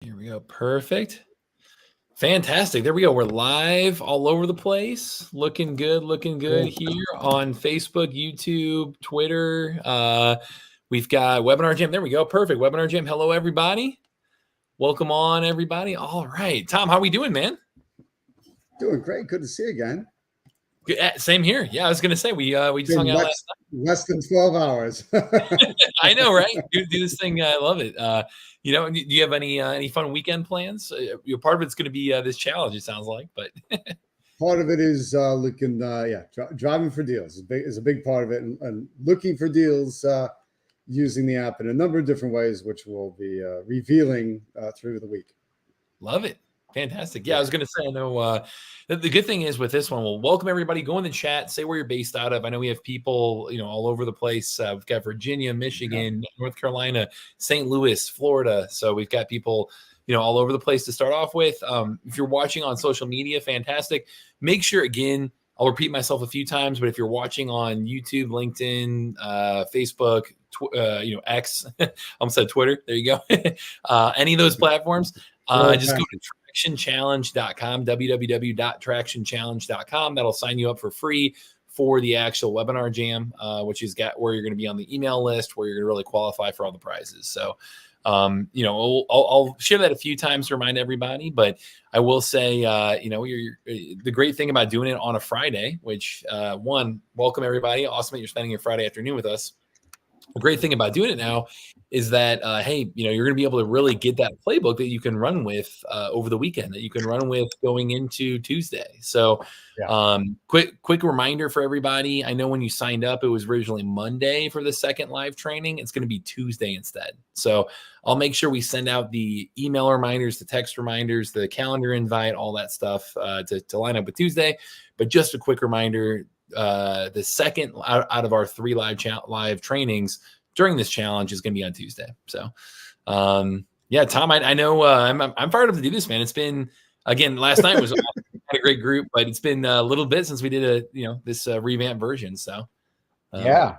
Here we go. Perfect. Fantastic. There we go. We're live all over the place. Looking good here on Facebook, YouTube, Twitter. We've got Webinar Jam. There we go. Perfect. Webinar Jam. Hello, everybody. Welcome on, everybody. All right. Tom, how we doing, man? Doing great. Good to see you again. Good. Same here. Yeah, I was going to say, we just hung out last night. Less than 12 hours. I know, right? Do this thing. I love it. Do you have any fun weekend plans? Part of it's going to be this challenge, it sounds like, but part of it is driving for deals is a big part of it, and looking for deals using the app in a number of different ways, which we'll be revealing through the week. Love it. Fantastic. Yeah, I was going to say, I know the good thing is with this one, we'll welcome everybody. Go in the chat, say where you're based out of. I know we have people, all over the place. We've got Virginia, Michigan, North Carolina, St. Louis, Florida. So we've got people, all over the place to start off with. If you're watching on social media, fantastic. Make sure, again, I'll repeat myself a few times, but if you're watching on YouTube, LinkedIn, Facebook, X, I almost said Twitter. There you go. Any of those platforms, just go to tractionchallenge.com, www.tractionchallenge.com. That'll sign you up for free for the actual webinar jam, which is where you're going to be on the email list, where you're going to really qualify for all the prizes. So, I'll share that a few times to remind everybody, but I will say, the great thing about doing it on a Friday, which welcome everybody. Awesome that you're spending your Friday afternoon with us. The great thing about doing it now is that, you're going to be able to really get that playbook that you can run with over the weekend, that you can run with going into Tuesday. So quick reminder for everybody. I know when you signed up, it was originally Monday for the second live training. It's going to be Tuesday instead. So I'll make sure we send out the email reminders, the text reminders, the calendar invite, all that stuff to line up with Tuesday. But just a quick reminder, the second out of our 3 live trainings during this challenge is going to be on Tuesday. So, Tom, I know I'm fired up to do this, man. It's been, again, last night was a great group, but it's been a little bit since we did this revamped version. So, love it.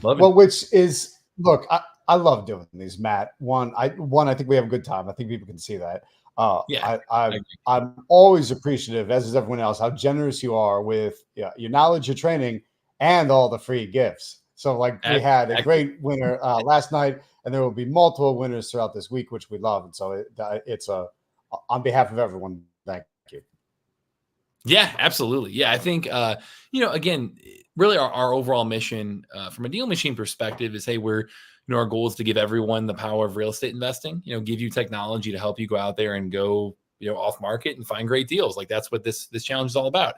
Well, which is, look, I love doing these, Matt. I think we have a good time. I think people can see that. I'm always appreciative, as is everyone else, how generous you are with your knowledge, your training, and all the free gifts. So, we had a great winner last night, and there will be multiple winners throughout this week, which we love. And so it's on behalf of everyone, thank you. Yeah, absolutely. Yeah, I think again, really our overall mission from a DealMachine perspective is, hey, our goal is to give everyone the power of real estate investing, give you technology to help you go out there and go, off market and find great deals. Like that's what this challenge is all about.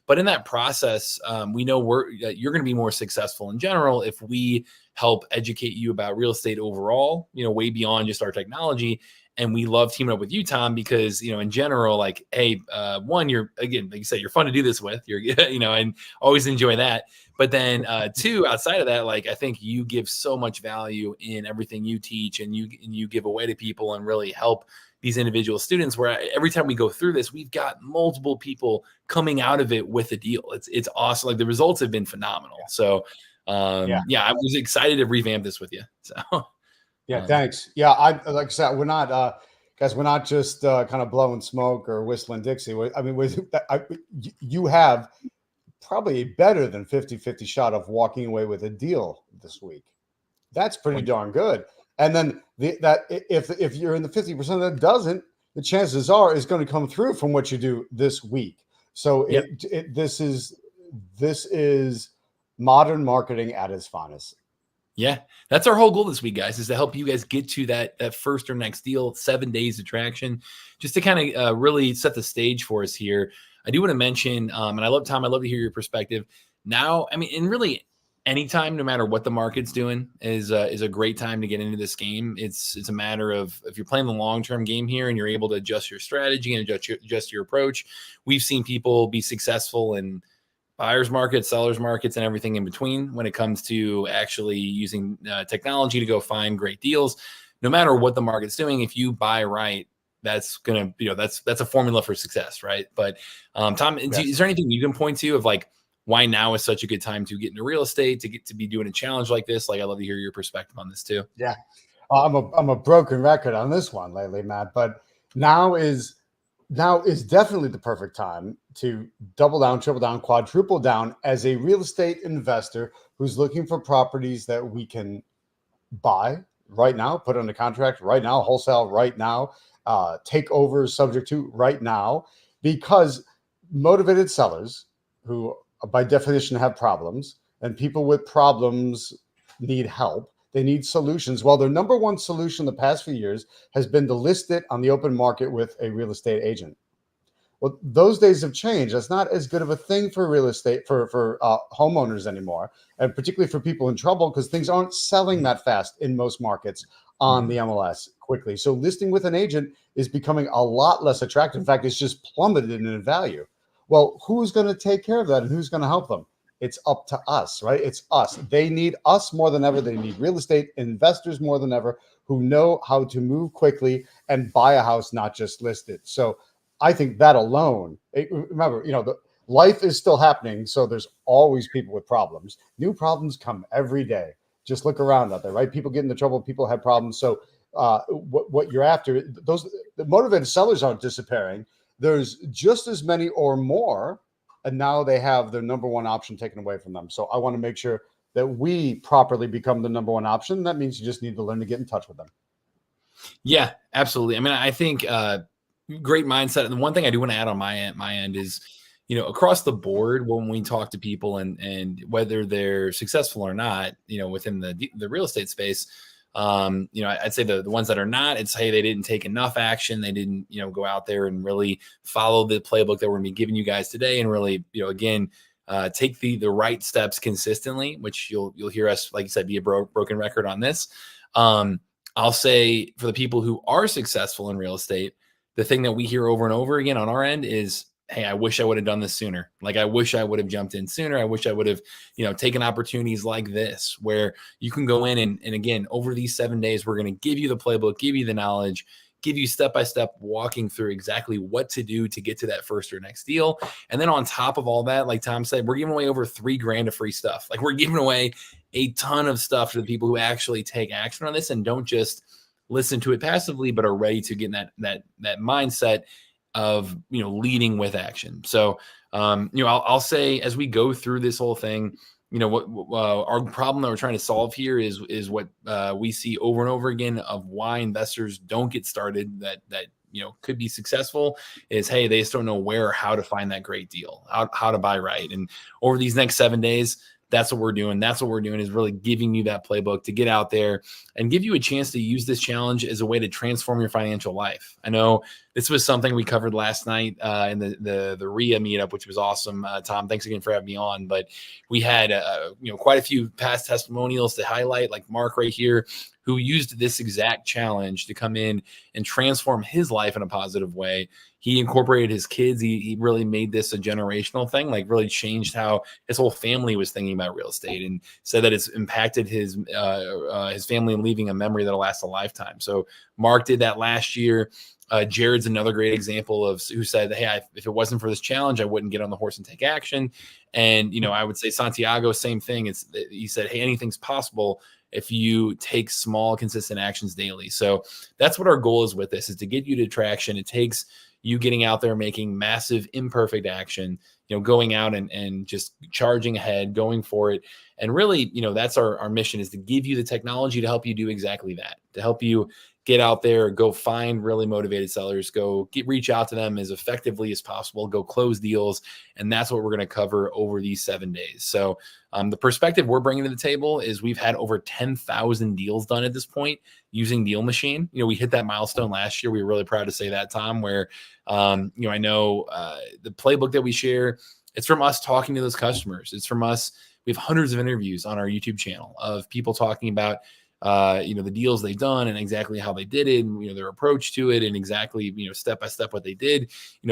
But in that process, we know you're going to be more successful in general if we help educate you about real estate overall, way beyond just our technology. And we love teaming up with you, Tom, because, in general, one, you're, again, like you said, you're fun to do this with, you're, and always enjoy that. But then 2, outside of that, I think you give so much value in everything you teach and you give away to people and really help these individual students, where every time we go through this, we've got multiple people coming out of it with a deal. It's awesome. Like the results have been phenomenal. So I was excited to revamp this with you. So thanks. Yeah, like I said, we're not guys, we're not just kind of blowing smoke or whistling Dixie. You have probably a better than 50-50 shot of walking away with a deal this week. That's pretty darn good. And then if you're in the 50% that doesn't, the chances are it's going to come through from what you do this week. So this is modern marketing at its finest. Yeah, that's our whole goal this week, guys, is to help you guys get to that first or next deal, 7 days of traction, just to kind of really set the stage for us here. I do want to mention, and I love, Tom, I love to hear your perspective. Now, and really anytime, no matter what the market's doing, is a great time to get into this game. It's a matter of, if you're playing the long-term game here and you're able to adjust your strategy and adjust your approach. We've seen people be successful in buyers markets, sellers markets, and everything in between when it comes to actually using technology to go find great deals. No matter what the market's doing, if you buy right, that's gonna, that's a formula for success, right? But Tom, is there anything you can point to of why now is such a good time to get into real estate, to get to be doing a challenge like this? I'd love to hear your perspective on this too. Yeah. I'm a broken record on this one lately, Matt, but now is definitely the perfect time to double down, triple down, quadruple down as a real estate investor who's looking for properties that we can buy right now, put under contract right now, wholesale right now, take over subject to right now, because motivated sellers who by definition have problems, and people with problems need help. They need solutions. Well, their number one solution the past few years has been to list it on the open market with a real estate agent. Well, those days have changed. That's not as good of a thing for real estate for homeowners anymore, and particularly for people in trouble, because things aren't selling that fast in most markets on the MLS quickly. So listing with an agent is becoming a lot less attractive. In fact, it's just plummeted in value. Well, who's going to take care of that, and who's going to help them? It's up to us, right? It's us. They need us more than ever. They need real estate investors more than ever who know how to move quickly and buy a house, not just list it. So I think that alone, remember, the life is still happening. So there's always people with problems. New problems come every day. Just look around out there, right? People get into trouble. People have problems. So what you're after, the motivated sellers aren't disappearing. There's just as many or more. And now they have their number one option taken away from them. So I want to make sure that we properly become the number one option. That means you just need to learn to get in touch with them. Yeah, absolutely. I mean, I think great mindset. And the one thing I do want to add on my end is, across the board, when we talk to people and whether they're successful or not, within the real estate space, I'd say the ones that are not, it's, hey, they didn't take enough action. They didn't, go out there and really follow the playbook that we're going to be giving you guys today. And really, again, take the right steps consistently, which you'll hear us, like you said, be a broken record on this. I'll say for the people who are successful in real estate, the thing that we hear over and over again on our end is, hey, I wish I would have done this sooner. Like, I wish I would have jumped in sooner. I wish I would have, taken opportunities like this, where you can go in and again, over these 7 days, we're going to give you the playbook, give you the knowledge, give you step-by-step walking through exactly what to do to get to that first or next deal. And then on top of all that, like Tom said, we're giving away over $3,000 of free stuff. Like, we're giving away a ton of stuff to the people who actually take action on this and don't just listen to it passively, but are ready to get in that mindset of, leading with action. So, I'll say as we go through this whole thing, what our problem that we're trying to solve here is what we see over and over again of why investors don't get started that could be successful is, hey, they just don't know where or how to find that great deal, how to buy right. And over these next 7 days, that's what we're doing. That's what we're doing, is really giving you that playbook to get out there and give you a chance to use this challenge as a way to transform your financial life. I know this was something we covered last night in the RIA meetup, which was awesome. Tom, thanks again for having me on. But we had quite a few past testimonials to highlight, like Mark right here, who used this exact challenge to come in and transform his life in a positive way. He incorporated his kids. He really made this a generational thing, like really changed how his whole family was thinking about real estate, and said that it's impacted his family and leaving a memory that'll last a lifetime. So Mark did that last year. Jared's another great example of who said, hey, if it wasn't for this challenge, I wouldn't get on the horse and take action. And, I would say Santiago, same thing. He said, hey, anything's possible if you take small, consistent actions daily. So that's what our goal is with this, is to get you to traction. It takes you getting out there, making massive, imperfect action, going out and just charging ahead, going for it. And really, that's our mission, is to give you the technology to help you do exactly that, to help you get out there, go find really motivated sellers, reach out to them as effectively as possible, go close deals. And that's what we're going to cover over these 7 days. So the perspective we're bringing to the table is we've had over 10,000 deals done at this point using DealMachine. We hit that milestone last year. We were really proud to say that, Tom, where, I know the playbook that we share, it's from us talking to those customers. It's from us. We have hundreds of interviews on our YouTube channel of people talking about the deals they've done and exactly how they did it, and their approach to it, and exactly step by step what they did,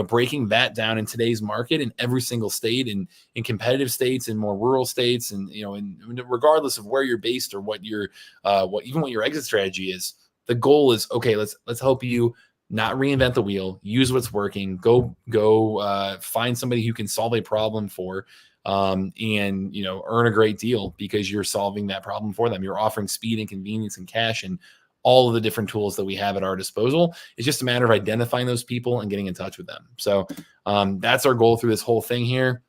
breaking that down in today's market in every single state, and in competitive states and more rural states, and and regardless of where you're based or what your exit strategy is. The goal is, okay, let's help you not reinvent the wheel, use what's working, go find somebody who can solve a problem for and earn a great deal because you're solving that problem for them. You're offering speed and convenience and cash and all of the different tools that we have at our disposal. It's just a matter of identifying those people and getting in touch with them. So that's our goal through this whole thing here.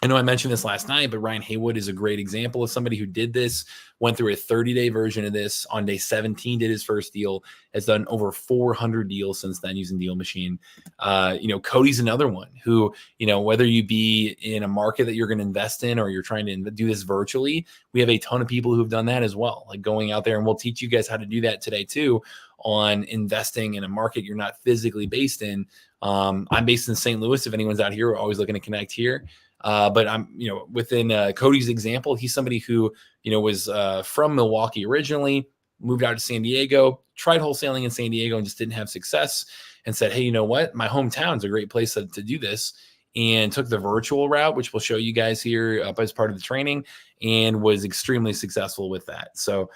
I know I mentioned this last night, but Ryan Haywood is a great example of somebody who did this, went through a 30-day version of this. On day 17, did his first deal, has done over 400 deals since then using DealMachine. Cody's another one who, whether you be in a market that you're going to invest in or you're trying to do this virtually, we have a ton of people who've done that as well, like going out there, and we'll teach you guys how to do that today too, on investing in a market you're not physically based in. I'm based in St. Louis. If anyone's out here, we're always looking to connect here. But I'm, within Cody's example, he's somebody who, was from Milwaukee originally, moved out to San Diego, tried wholesaling in San Diego and just didn't have success, and said, hey, you know what? My hometown's a great place to do this, and took the virtual route, which we'll show you guys here as part of the training, and was extremely successful with that. So,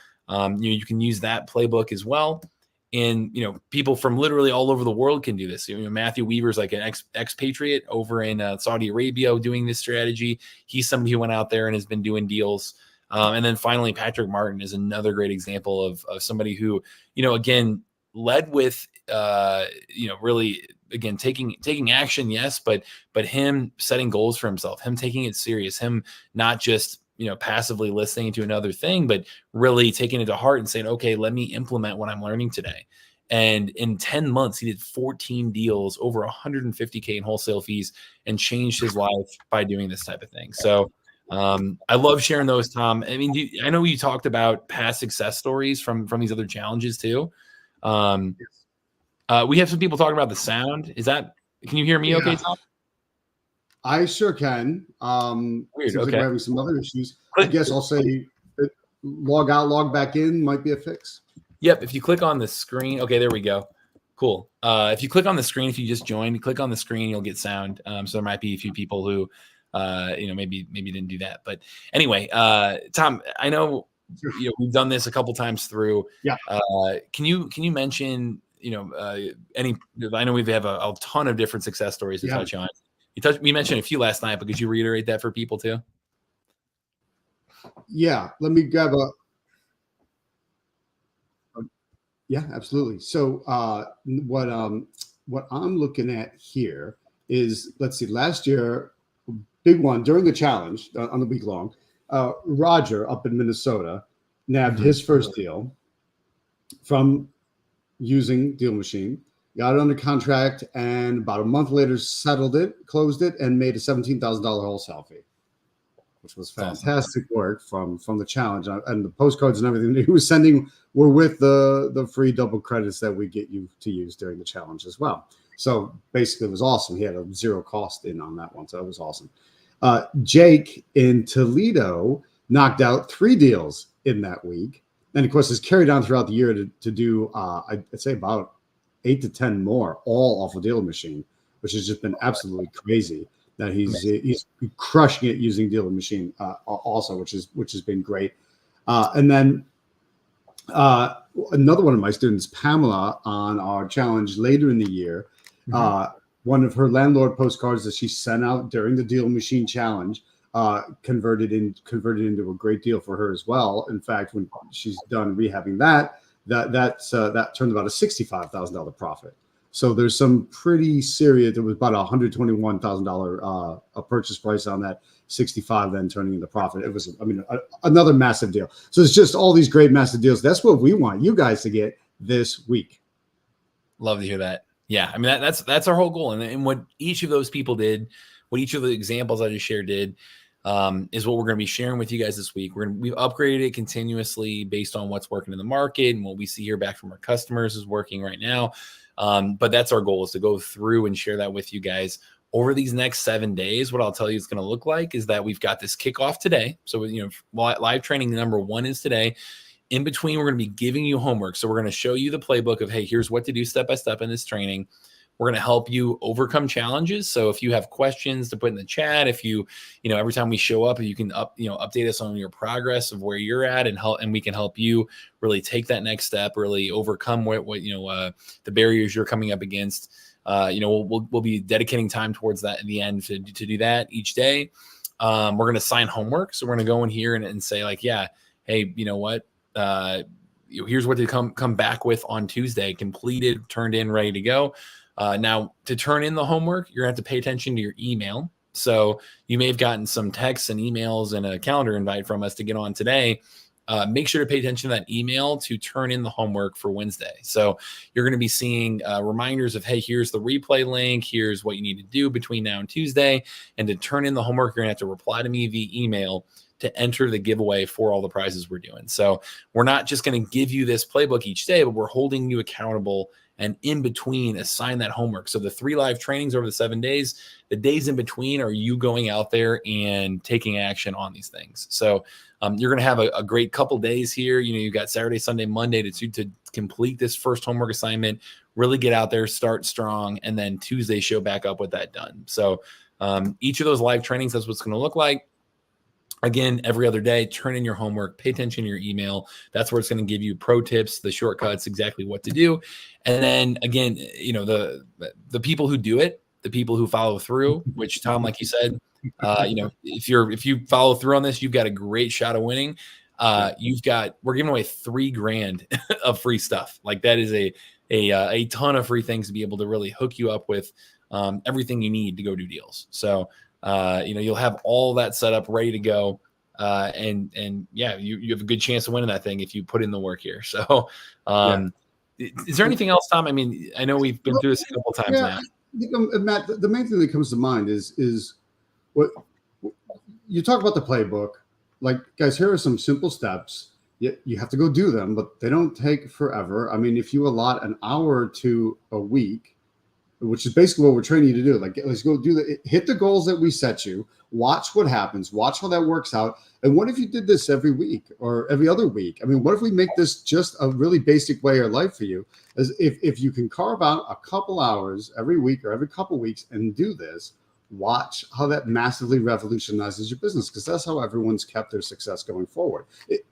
you can use that playbook as well. And, people from literally all over the world can do this. Matthew Weaver's like an expatriate over in Saudi Arabia doing this strategy. He's somebody who went out there and has been doing deals. And then finally, Patrick Martin is another great example of somebody who, again, led with, really, again, taking action. Yes. But him setting goals for himself, him taking it serious, him not just, passively listening to another thing, but really taking it to heart and saying, okay, let me implement what I'm learning today. And in 10 months, he did 14 deals, over 150K in wholesale fees, and changed his life by doing this type of thing. So I love sharing those, Tom. I mean, I know you talked about past success stories from these other challenges too. We have some people talking about the sound. Can you hear me okay, Tom? I sure can. Weird. Seems Okay. like we're having some other issues. I guess I'll say log out, log back in might be a fix. Yep. If you click on the screen, okay, there we go. Cool. If you click on the screen, if you just joined, click on the screen, you'll get sound. So there might be a few people who, maybe didn't do that. But anyway, Tom, I know we've done this a couple times through. Yeah. Can you mention any? I know we have a ton of different success stories to touch on. We mentioned a few last night, but could you reiterate that for people too? Yeah, let me grab yeah, absolutely. So what I'm looking at here is, let's see, last year, big one during the challenge on the week long, Roger up in Minnesota nabbed his first deal from using DealMachine. Got it under contract, and about a month later settled it, closed it, and made a $17,000 wholesale fee, which was fantastic work from the challenge. And the postcards and everything he was sending were with the free double credits that we get you to use during the challenge as well. So basically, it was awesome. He had a zero cost in on that one, so it was awesome. Jake in Toledo knocked out 3 deals in that week, and of course, has carried on throughout the year to do I'd say about 8 to 10 more, all off of DealMachine, which has just been absolutely crazy. That he's crushing it using DealMachine also, which has been great. And then another one of my students, Pamela, on our challenge later in the year, one of her landlord postcards that she sent out during the DealMachine challenge converted into a great deal for her as well. In fact, when she's done rehabbing that turned about a $65,000 profit. So there's some pretty serious. It was about $121,000 a purchase price on that, 65 then turning into profit. It was, another massive deal. So it's just all these great massive deals. That's what we want you guys to get this week. Love to hear that. Yeah, I mean that's our whole goal, and what each of those people did, what each of the examples I just shared did, is what we're going to be sharing with you guys this week. We've upgraded it continuously based on what's working in the market, and what we see here back from our customers is working right now. But that's our goal, is to go through and share that with you guys over these next 7 days. What I'll tell you it's going to look like is that we've got this kickoff today. So, live training number 1 is today. In between, we're going to be giving you homework. So we're going to show you the playbook of, hey, here's what to do step by step in this training. We're going to help you overcome challenges. So if you have questions to put in the chat, if you every time we show up, you can update us on your progress of where you're at, and we can help you really take that next step, really overcome what the barriers you're coming up against. We'll be dedicating time towards that at the end to do that each day. We're going to assign homework. So we're going to go in here and say like, yeah, hey, you know what? here's what to come back with on Tuesday, completed, turned in, ready to go. Now, to turn in the homework, you're going to have to pay attention to your email. So you may have gotten some texts and emails and a calendar invite from us to get on today. Make sure to pay attention to that email to turn in the homework for Wednesday. So you're going to be seeing reminders of, hey, here's the replay link. Here's what you need to do between now and Tuesday. And to turn in the homework, you're going to have to reply to me via email to enter the giveaway for all the prizes we're doing. So we're not just going to give you this playbook each day, but we're holding you accountable, and in between assign that homework. So the 3 live trainings over the 7 days, the days in between are you going out there and taking action on these things. So you're going to have a great couple days here. You've got Saturday, Sunday, Monday to complete this first homework assignment, really get out there, start strong, and then Tuesday show back up with that done. So each of those live trainings, that's what's going to look like. Again, every other day, turn in your homework, pay attention to your email. That's where it's going to give you pro tips, the shortcuts, exactly what to do. And then again, the people who do it, the people who follow through, which Tom, like you said, if you follow through on this, you've got a great shot of winning. We're giving away $3,000 of free stuff. Like that is a ton of free things to be able to really hook you up with everything you need to go do deals. So you'll have all that set up ready to go. You have a good chance of winning that thing if you put in the work here. So, is there anything else, Tom? I mean, I know we've been through this a couple times now. I think, Matt, the main thing that comes to mind is what you talk about the playbook. Like, guys, here are some simple steps. You have to go do them, but they don't take forever. I mean, if you allot an hour to a week, which is basically what we're training you to do. Like, let's go hit the goals that we set you, watch what happens, watch how that works out. And what if you did this every week or every other week? I mean, what if we make this just a really basic way of life for you? As if you can carve out a couple hours every week or every couple weeks and do this, watch how that massively revolutionizes your business, because that's how everyone's kept their success going forward.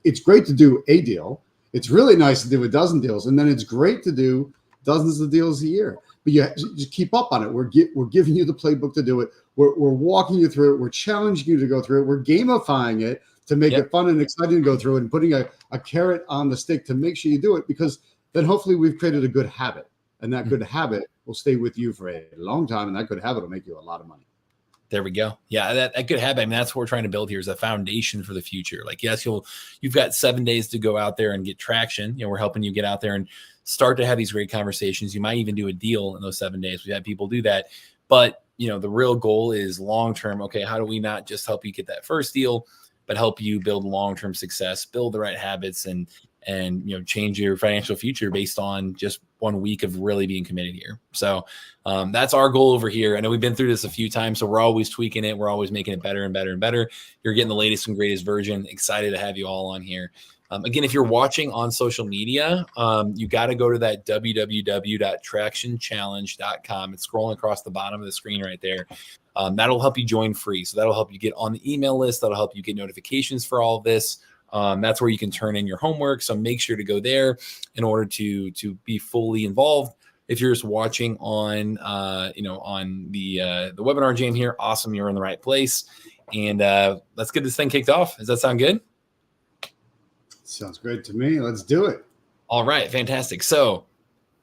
It's great to do a deal. It's really nice to do a dozen deals. And then it's great to do dozens of deals a year. But you just keep up on it. We're giving you the playbook to do it. We're walking you through it. We're challenging you to go through it. We're gamifying it to make it fun and exciting to go through it, and putting a carrot on the stick to make sure you do it, because then hopefully we've created a good habit, and that good habit will stay with you for a long time, and that good habit will make you a lot of money. There we go. Yeah, that good habit. I mean, that's what we're trying to build here, is a foundation for the future. Like, yes, you've got 7 days to go out there and get traction. We're helping you get out there and start to have these great conversations. You might even do a deal in those 7 days. We've had people do that. But, the real goal is long-term. Okay, how do we not just help you get that first deal, but help you build long-term success, build the right habits, and change your financial future based on just 1 week of really being committed here. So that's our goal over here. I know we've been through this a few times, so we're always tweaking it. We're always making it better and better and better. You're getting the latest and greatest version. Excited to have you all on here. Again, if you're watching on social media, you got to go to that www.tractionchallenge.com. It's scrolling across the bottom of the screen right there. That'll help you join free. So that'll help you get on the email list. That'll help you get notifications for all of this. That's where you can turn in your homework. So make sure to go there in order to be fully involved. If you're just watching on, on the webinar jam here, awesome. You're in the right place. And let's get this thing kicked off. Does that sound good? Sounds great to me. Let's do it. All right. Fantastic. So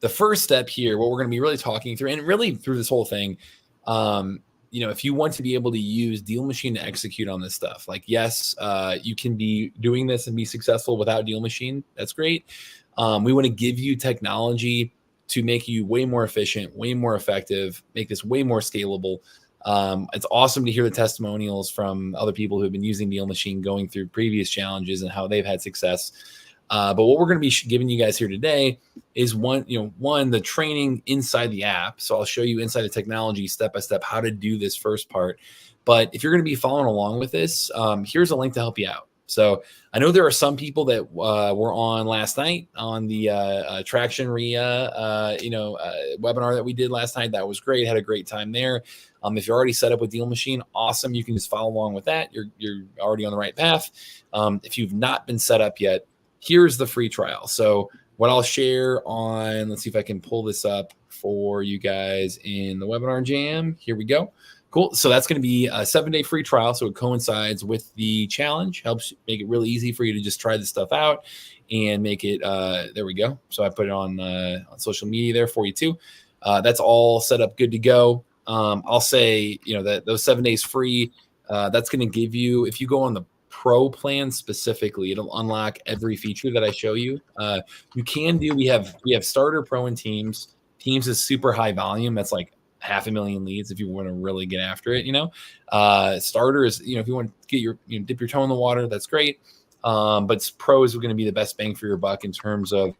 the first step here, what we're going to be really talking through, and really through this whole thing, if you want to be able to use DealMachine to execute on this stuff, like, yes, you can be doing this and be successful without DealMachine. That's great. We want to give you technology to make you way more efficient, way more effective, make this way more scalable. It's awesome to hear the testimonials from other people who have been using DealMachine, going through previous challenges and how they've had success. But what we're going to be giving you guys here today is one, the training inside the app. So I'll show you inside the technology step by step how to do this first part. But if you're going to be following along with this, here's a link to help you out. So I know there are some people that were on last night on the Traction RIA, webinar that we did last night. That was great. Had a great time there. If you're already set up with DealMachine, awesome. You can just follow along with that. You're already on the right path. If you've not been set up yet, here's the free trial. So what I'll share on, let's see if I can pull this up for you guys in the webinar jam. Here we go. Cool. So that's going to be a 7-day free trial. So it coincides with the challenge, helps make it really easy for you to just try this stuff out and make it, there we go. So I put it on social media there for you too. That's all set up, good to go. I'll say, that those 7 days free, that's going to give you, if you go on the pro plan specifically, it'll unlock every feature that I show you. You can do, we have starter, pro, and teams. Teams is super high volume. That's like 500,000 leads if you want to really get after it. Starter is, if you want to get your, dip your toe in the water, that's great. But pros are going to be the best bang for your buck in terms of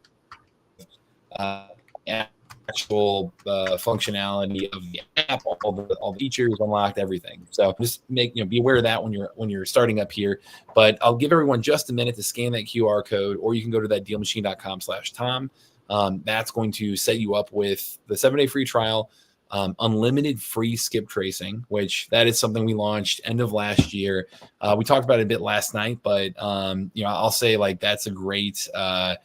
actual functionality of the app, all the features unlocked, everything. So just be aware of that when you're starting up here. But I'll give everyone just a minute to scan that QR code, or you can go to that dealmachine.com/Tom. That's going to set you up with the 7-day free trial, unlimited free skip tracing, which that is something we launched end of last year. We talked about it a bit last night, but I'll say like that's a great, I'd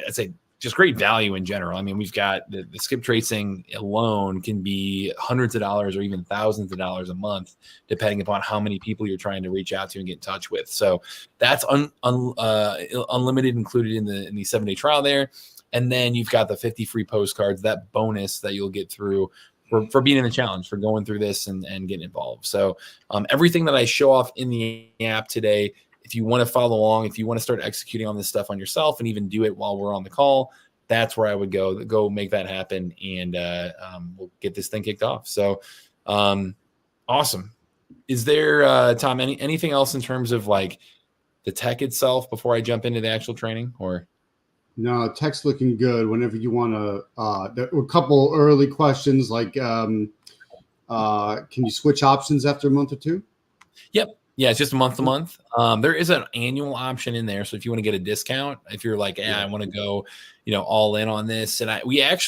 say just great value in general. I mean, we've got the skip tracing alone can be hundreds of dollars or even thousands of dollars a month, depending upon how many people you're trying to reach out to and get in touch with. So that's unlimited, included in the 7-day trial there. And then you've got the 50 free postcards, that bonus that you'll get through for being in the challenge, for going through this and getting involved. So everything that I show off in the app today, if you want to follow along, if you want to start executing on this stuff on yourself and even do it while we're on the call, that's where I would go make that happen. And we'll get this thing kicked off. So awesome. Is there, Tom, anything else in terms of like the tech itself before I jump into the actual training, or? No, tech's looking good. Whenever you want to, there were a couple early questions like, can you switch options after a month or two? Yep. Yeah, it's just month to month. There is an annual option in there. So if you want to get a discount, if you're like, I want to go, all in on this. And we have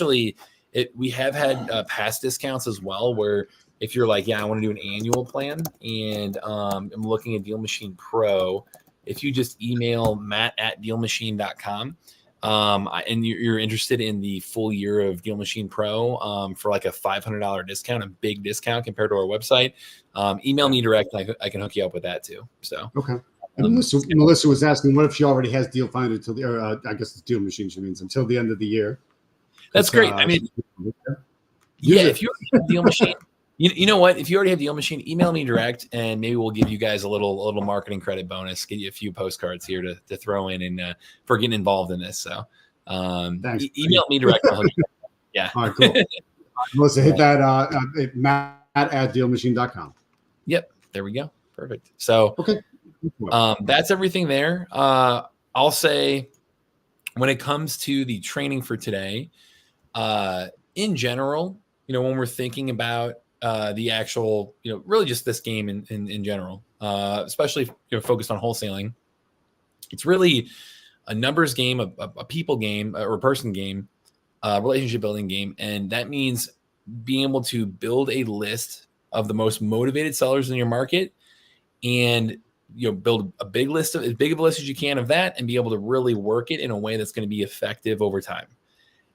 had past discounts as well, where if you're like, I want to do an annual plan and I'm looking at DealMachine Pro, if you just email matt@dealmachine.com, and you're interested in the full year of DealMachine Pro for like a $500 discount, a big discount compared to our website, email me direct. And I can hook you up with that too. So okay. And Melissa was asking, what if she already has Deal Finder till the, I guess it's DealMachine, she means until the end of the year. That's great. I mean, if you already have DealMachine, you know what? If you already have DealMachine, email me direct, and maybe we'll give you guys a little marketing credit bonus. Get you a few postcards here to throw in and for getting involved in this. So email me direct. Yeah. All right, cool. Melissa, hit that matt@dealmachine.com. Yep. There we go. Perfect. So okay. That's everything there. I'll say when it comes to the training for today, in general, when we're thinking about the actual, really just this game in general, especially focused on wholesaling, it's really a numbers game, a people game, or a person game, relationship building game. And that means being able to build a list of the most motivated sellers in your market and build a big list of as big of a list as you can of that, and be able to really work it in a way that's going to be effective over time.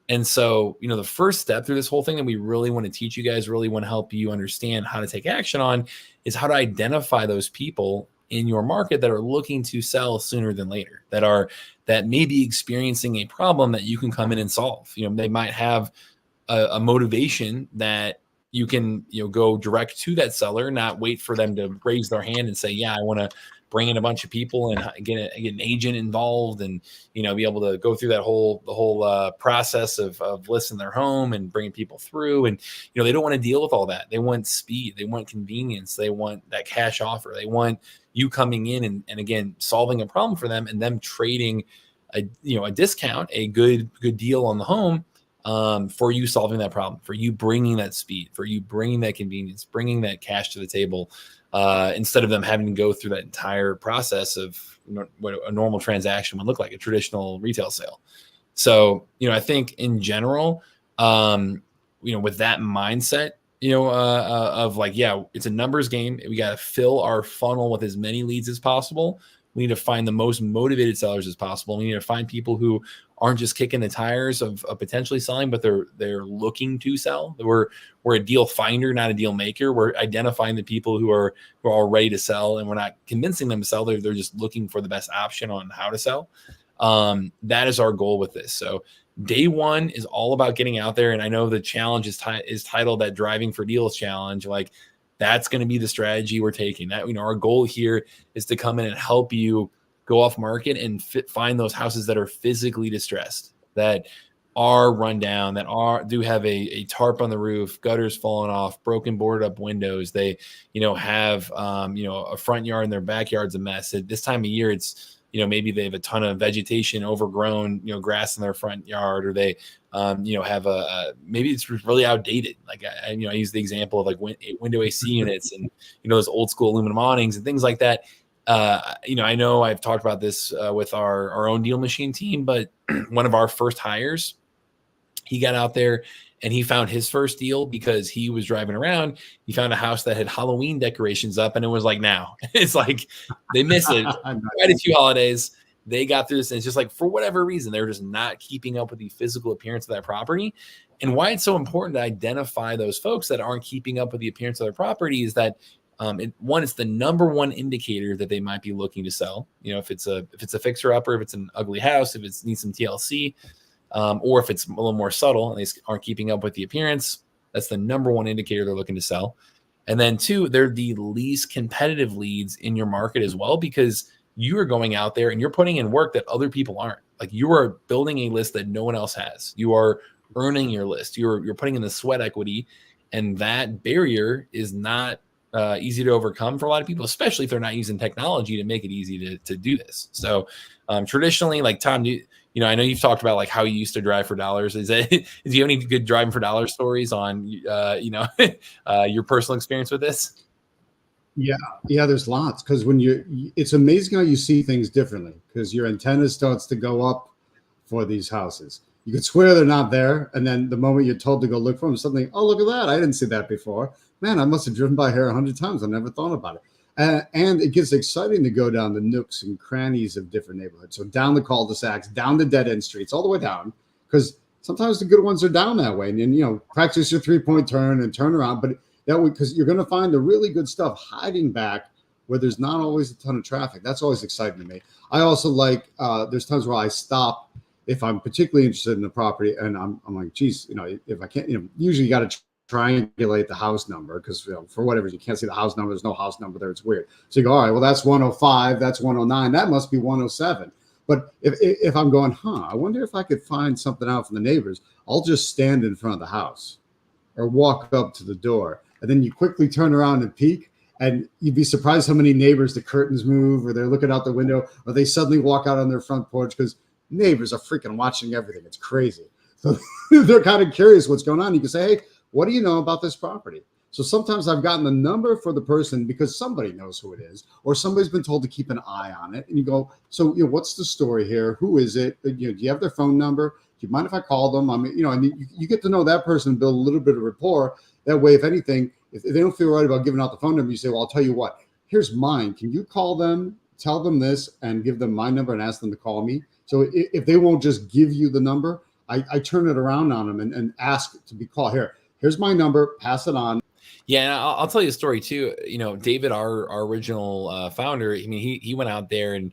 And so, the first step through this whole thing that we really want to teach you guys, really want to help you understand how to take action on, is how to identify those people in your market that are looking to sell sooner than later, that may be experiencing a problem that you can come in and solve. They might have a motivation that you can, go direct to that seller, not wait for them to raise their hand and say, I want to bring in a bunch of people and get an agent involved and, be able to go through the whole process of listing their home and bringing people through. And, they don't want to deal with all that. They want speed. They want convenience. They want that cash offer. They want you coming in and again, solving a problem for them, and them trading a discount, a good deal on the home, for you solving that problem, for you bringing that speed, for you bringing that convenience, bringing that cash to the table, instead of them having to go through that entire process of what a normal transaction would look like, a traditional retail sale. So, I think in general, with that mindset, of like, it's a numbers game. We got to fill our funnel with as many leads as possible, We need to find the most motivated sellers as possible. We need to find people who aren't just kicking the tires of potentially selling, but they're looking to sell. We're a deal finder, not a deal maker. We're identifying the people who are ready to sell, and we're not convincing them to sell. They're just looking for the best option on how to sell. That is our goal with this. So day one is all about getting out there. And I know the challenge is titled that Driving for Deals Challenge. Like, that's going to be the strategy we're taking. That, our goal here is to come in and help you go off market and find those houses that are physically distressed, that are run down, that do have a tarp on the roof, gutters falling off, broken boarded up windows. They, have, a front yard and their backyard's a mess. At this time of year, it's, maybe they have a ton of vegetation, overgrown, grass in their front yard, or they, have maybe it's really outdated. Like I use the example of like window AC units and, those old school aluminum awnings and things like that. I know I've talked about this with our own DealMachine team, but one of our first hires, he got out there and he found his first deal because he was driving around. He found a house that had Halloween decorations up, and it was like, now it's like they missed it quite a few holidays. They got through this, and it's just like, for whatever reason, they're just not keeping up with the physical appearance of that property. And why it's so important to identify those folks that aren't keeping up with the appearance of their property is that it's the number one indicator that they might be looking to sell. If it's a fixer upper, if it's an ugly house, if it needs some TLC, or if it's a little more subtle and they aren't keeping up with the appearance, that's the number one indicator they're looking to sell. And then two, they're the least competitive leads in your market as well, because you are going out there and you're putting in work that other people aren't. Like, you are building a list that no one else has. You are earning your list. You're putting in the sweat equity, and that barrier is not easy to overcome for a lot of people, especially if they're not using technology to make it easy to do this. So traditionally, like Tom, I know you've talked about like how you used to drive for dollars. Do you have any good driving for dollars stories on, your personal experience with this? Yeah, there's lots, because it's amazing how you see things differently, because your antenna starts to go up for these houses. You could swear they're not there, and then the moment you're told to go look for them, suddenly, oh, look at that, I didn't see that before. Man, I must have driven by here 100 times. I never thought about it. And it gets exciting to go down the nooks and crannies of different neighborhoods. So down the cul-de-sacs, down the dead-end streets, all the way down, because sometimes the good ones are down that way. And then, practice your three-point turn and turn around. But that way, because you're going to find the really good stuff hiding back where there's not always a ton of traffic. That's always exciting to me. I also like, there's times where I stop if I'm particularly interested in the property, and I'm like, geez, if I can't, usually you got to triangulate the house number, because for whatever you can't see the house number. There's no house number there. It's weird. So you go, all right, well, that's 105. That's 109. That must be 107. But if I'm going, I wonder if I could find something out from the neighbors, I'll just stand in front of the house or walk up to the door. And then you quickly turn around and peek, and you'd be surprised how many neighbors the curtains move, or they're looking out the window, or they suddenly walk out on their front porch, because neighbors are freaking watching everything. It's crazy. So they're kind of curious what's going on. You can say, hey, what do you know about this property? So sometimes I've gotten the number for the person because somebody knows who it is, or somebody's been told to keep an eye on it. And you go, so what's the story here? Who is it? Do you have their phone number? Do you mind if I call them? I mean, and you get to know that person, build a little bit of rapport. That way, if anything, if they don't feel right about giving out the phone number, you say, well, I'll tell you what, here's mine. Can you call them, tell them this, and give them my number and ask them to call me? So if they won't just give you the number, I turn it around on them and ask to be called. Here's my number, pass it on. Yeah, and I'll tell you a story too. David, our original founder, I mean, he went out there and,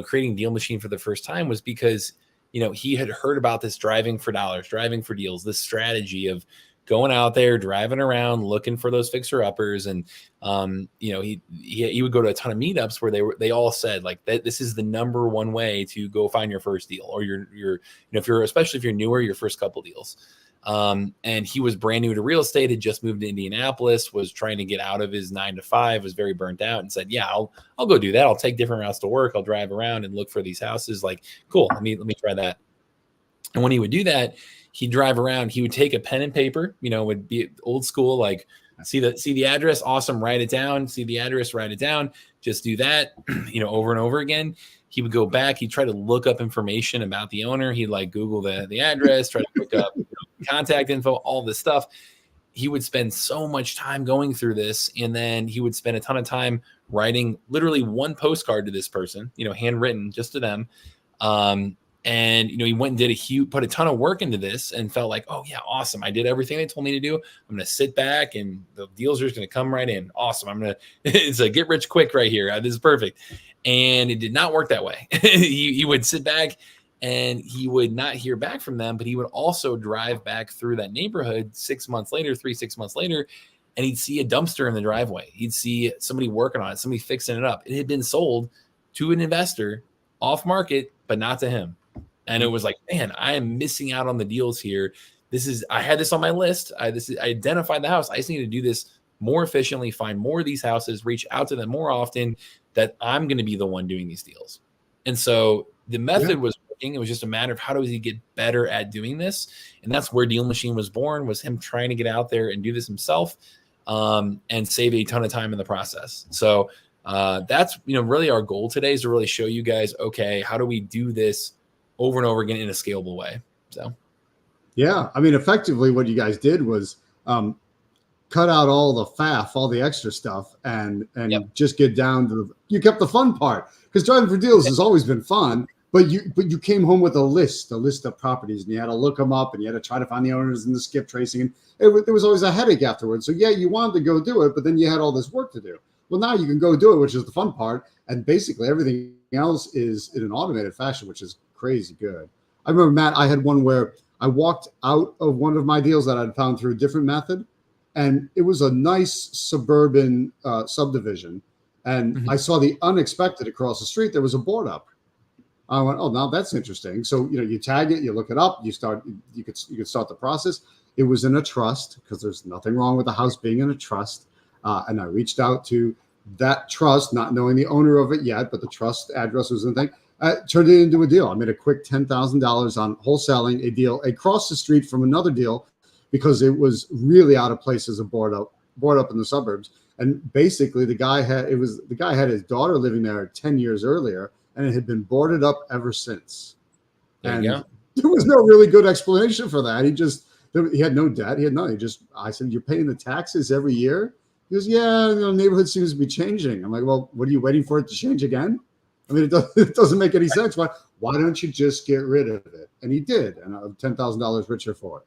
creating DealMachine for the first time was because, he had heard about this driving for dollars, driving for deals, this strategy of going out there, driving around, looking for those fixer uppers. And, he would go to a ton of meetups where they all said like that, this is the number one way to go find your first deal, or especially if you're newer, your first couple deals. And he was brand new to real estate, had just moved to Indianapolis, was trying to get out of his 9-to-5, was very burnt out, and said, yeah, I'll go do that. I'll take different routes to work. I'll drive around and look for these houses. Like, cool. Let me try that. And when he would do that, he'd drive around, he would take a pen and paper, would be old school, like see the address. Awesome. Write it down. See the address, write it down. Just do that, over and over again. He would go back. He'd try to look up information about the owner. He'd like Google the address, try to look up contact info, all this stuff. he would spend so much time going through this, and then he would spend a ton of time writing literally one postcard to this person, handwritten just to them. And, he went and put a ton of work into this and felt like, oh yeah, awesome. I did everything they told me to do. I'm going to sit back and the deals are just going to come right in. Awesome. It's a get rich quick right here. This is perfect. And it did not work that way. He would sit back and he would not hear back from them, but he would also drive back through that neighborhood 6 months later, 6 months later, and he'd see a dumpster in the driveway. He'd see somebody working on it, somebody fixing it up. It had been sold to an investor off market, but not to him. And it was like, man, I am missing out on the deals here. I had this on my list. I identified the house. I just need to do this more efficiently, find more of these houses, reach out to them more often, that I'm going to be the one doing these deals. And so the method was working. It was just a matter of how does he get better at doing this? And that's where DealMachine was born, was him trying to get out there and do this himself, and save a ton of time in the process. So that's, really our goal today, is to really show you guys, okay, how do we do this over and over again in a scalable way? So, yeah, I mean, effectively what you guys did was cut out all the faff, all the extra stuff, and just get down to you kept the fun part, because driving for deals has always been fun, but you came home with a list of properties, and you had to look them up, and you had to try to find the owners and the skip tracing, and there was always a headache afterwards. So yeah, you wanted to go do it, but then you had all this work to do. Well, now you can go do it, which is the fun part, and basically everything else is in an automated fashion, which is crazy good. I remember, Matt, I had one where I walked out of one of my deals that I'd found through a different method, and it was a nice suburban subdivision, and I saw the unexpected across the street. There was a board up. I went, oh, now that's interesting. So you tag it, you look it up, you could start the process. It was in a trust, because there's nothing wrong with the house being in a trust, and I reached out to that trust, not knowing the owner of it yet, but the trust address was in the thing. Turned it into a deal. I made a quick $10,000 on wholesaling a deal across the street from another deal, because it was really out of place as a board up in the suburbs. And basically the guy had his daughter living there 10 years earlier, and it had been boarded up ever since. There was no really good explanation for that. He had no debt. He had nothing. I said, you're paying the taxes every year? He goes, yeah, the neighborhood seems to be changing. I'm like, well, what are you waiting for it to change again? I mean, it doesn't make any sense. Why don't you just get rid of it? And he did, and I'm $10,000 richer for it.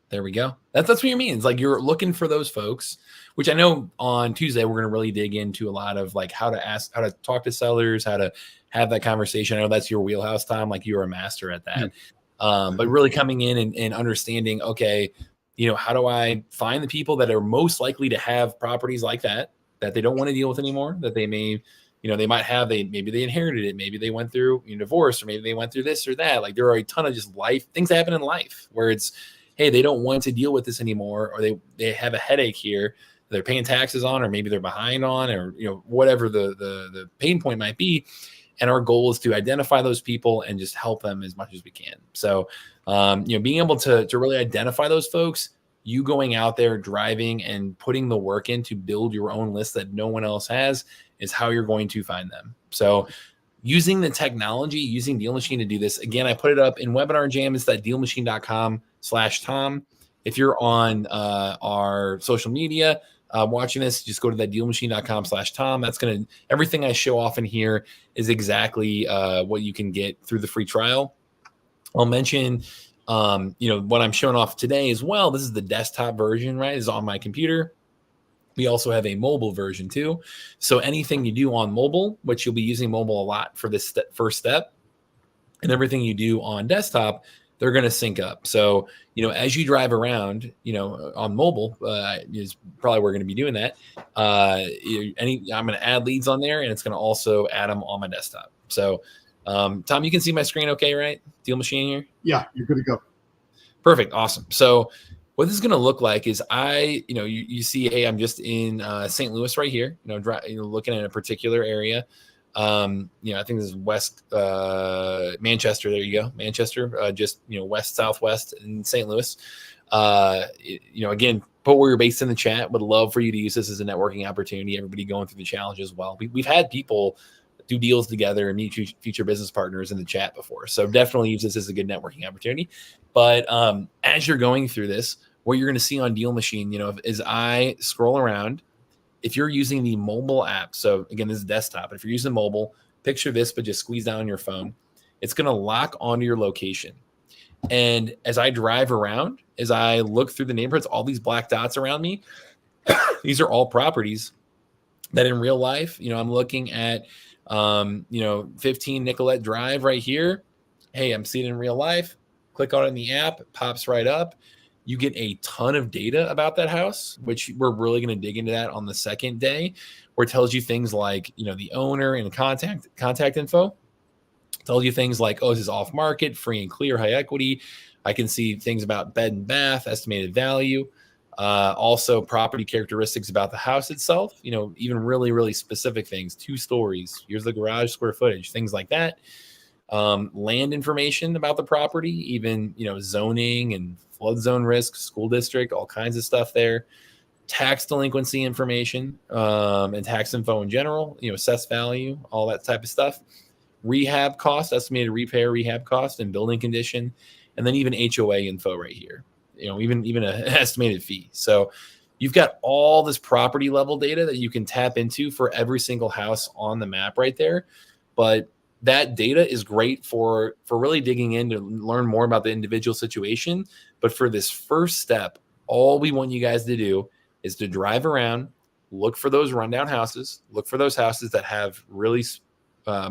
There we go. That's what you mean. It's like you're looking for those folks, which I know on Tuesday we're going to really dig into a lot of, like, how to talk to sellers, how to have that conversation. I know that's your wheelhouse, Tom. Like, you're a master at that. But really coming in and understanding, okay, how do I find the people that are most likely to have properties like that they don't want to deal with anymore, that they may, they might have, maybe they inherited it, maybe they went through divorce, or maybe they went through this or that. Like, there are a ton of just things that happen in life where it's, hey, they don't want to deal with this anymore, or they have a headache here they're paying taxes on, or maybe they're behind on, or whatever the pain point might be. And our goal is to identify those people and just help them as much as we can. So being able to really identify those folks, you going out there driving and putting the work in to build your own list that no one else has, is how you're going to find them. So using the technology, using DealMachine to do this. Again, I put it up in Webinar Jam. It's that dealmachine.com/Tom. If you're on our social media watching this, just go to that dealmachine.com/Tom. That's everything I show off in here is exactly what you can get through the free trial. I'll mention, what I'm showing off today as well. This is the desktop version, right? It's on my computer. We also have a mobile version too. So anything you do on mobile, which you'll be using mobile a lot for this first step, and everything you do on desktop, they're going to sync up. So, as you drive around, on mobile, is probably where we're going to be doing that. I'm going to add leads on there, and it's going to also add them on my desktop. So, Tom, you can see my screen okay, right? DealMachine here? Yeah, you're good to go. Perfect. Awesome. So what this is going to look like is you see, hey, I'm just in St. Louis right here, looking at a particular area. I think this is West Manchester. There you go. Manchester, just, west, southwest in St. Louis. Again, put where you're based in the chat. Would love for you to use this as a networking opportunity. Everybody going through the challenge as well. We've had people do deals together and meet future business partners in the chat before. So definitely use this as a good networking opportunity. But as you're going through this, what you're going to see on DealMachine, is I scroll around. If you're using the mobile app, so again, this is desktop. If you're using mobile, picture this, but just squeeze down on your phone. It's going to lock onto your location. And as I drive around, as I look through the neighborhoods, all these black dots around me, these are all properties that in real life, I'm looking at, 15 Nicolette Drive right here. Hey, I'm seeing it in real life. Click on it in the app, it pops right up. You get a ton of data about that house, which we're really going to dig into that on the second day, where it tells you things like, the owner and contact info. It tells you things like, oh, this is off market, free and clear, high equity. I can see things about bed and bath, estimated value. Also property characteristics about the house itself, even really, really specific things, 2 stories. Here's the garage square footage, things like that. Land information about the property, even, zoning and flood zone risk, school district, all kinds of stuff there. Tax delinquency information, and tax info in general, assessed value, all that type of stuff. Rehab cost, estimated repair, rehab cost, and building condition. And then even HOA info right here, even an estimated fee. So you've got all this property level data that you can tap into for every single house on the map right there. But that data is great for really digging in to learn more about the individual situation. But for this first step, all we want you guys to do is to drive around, look for those rundown houses, look for those houses that have really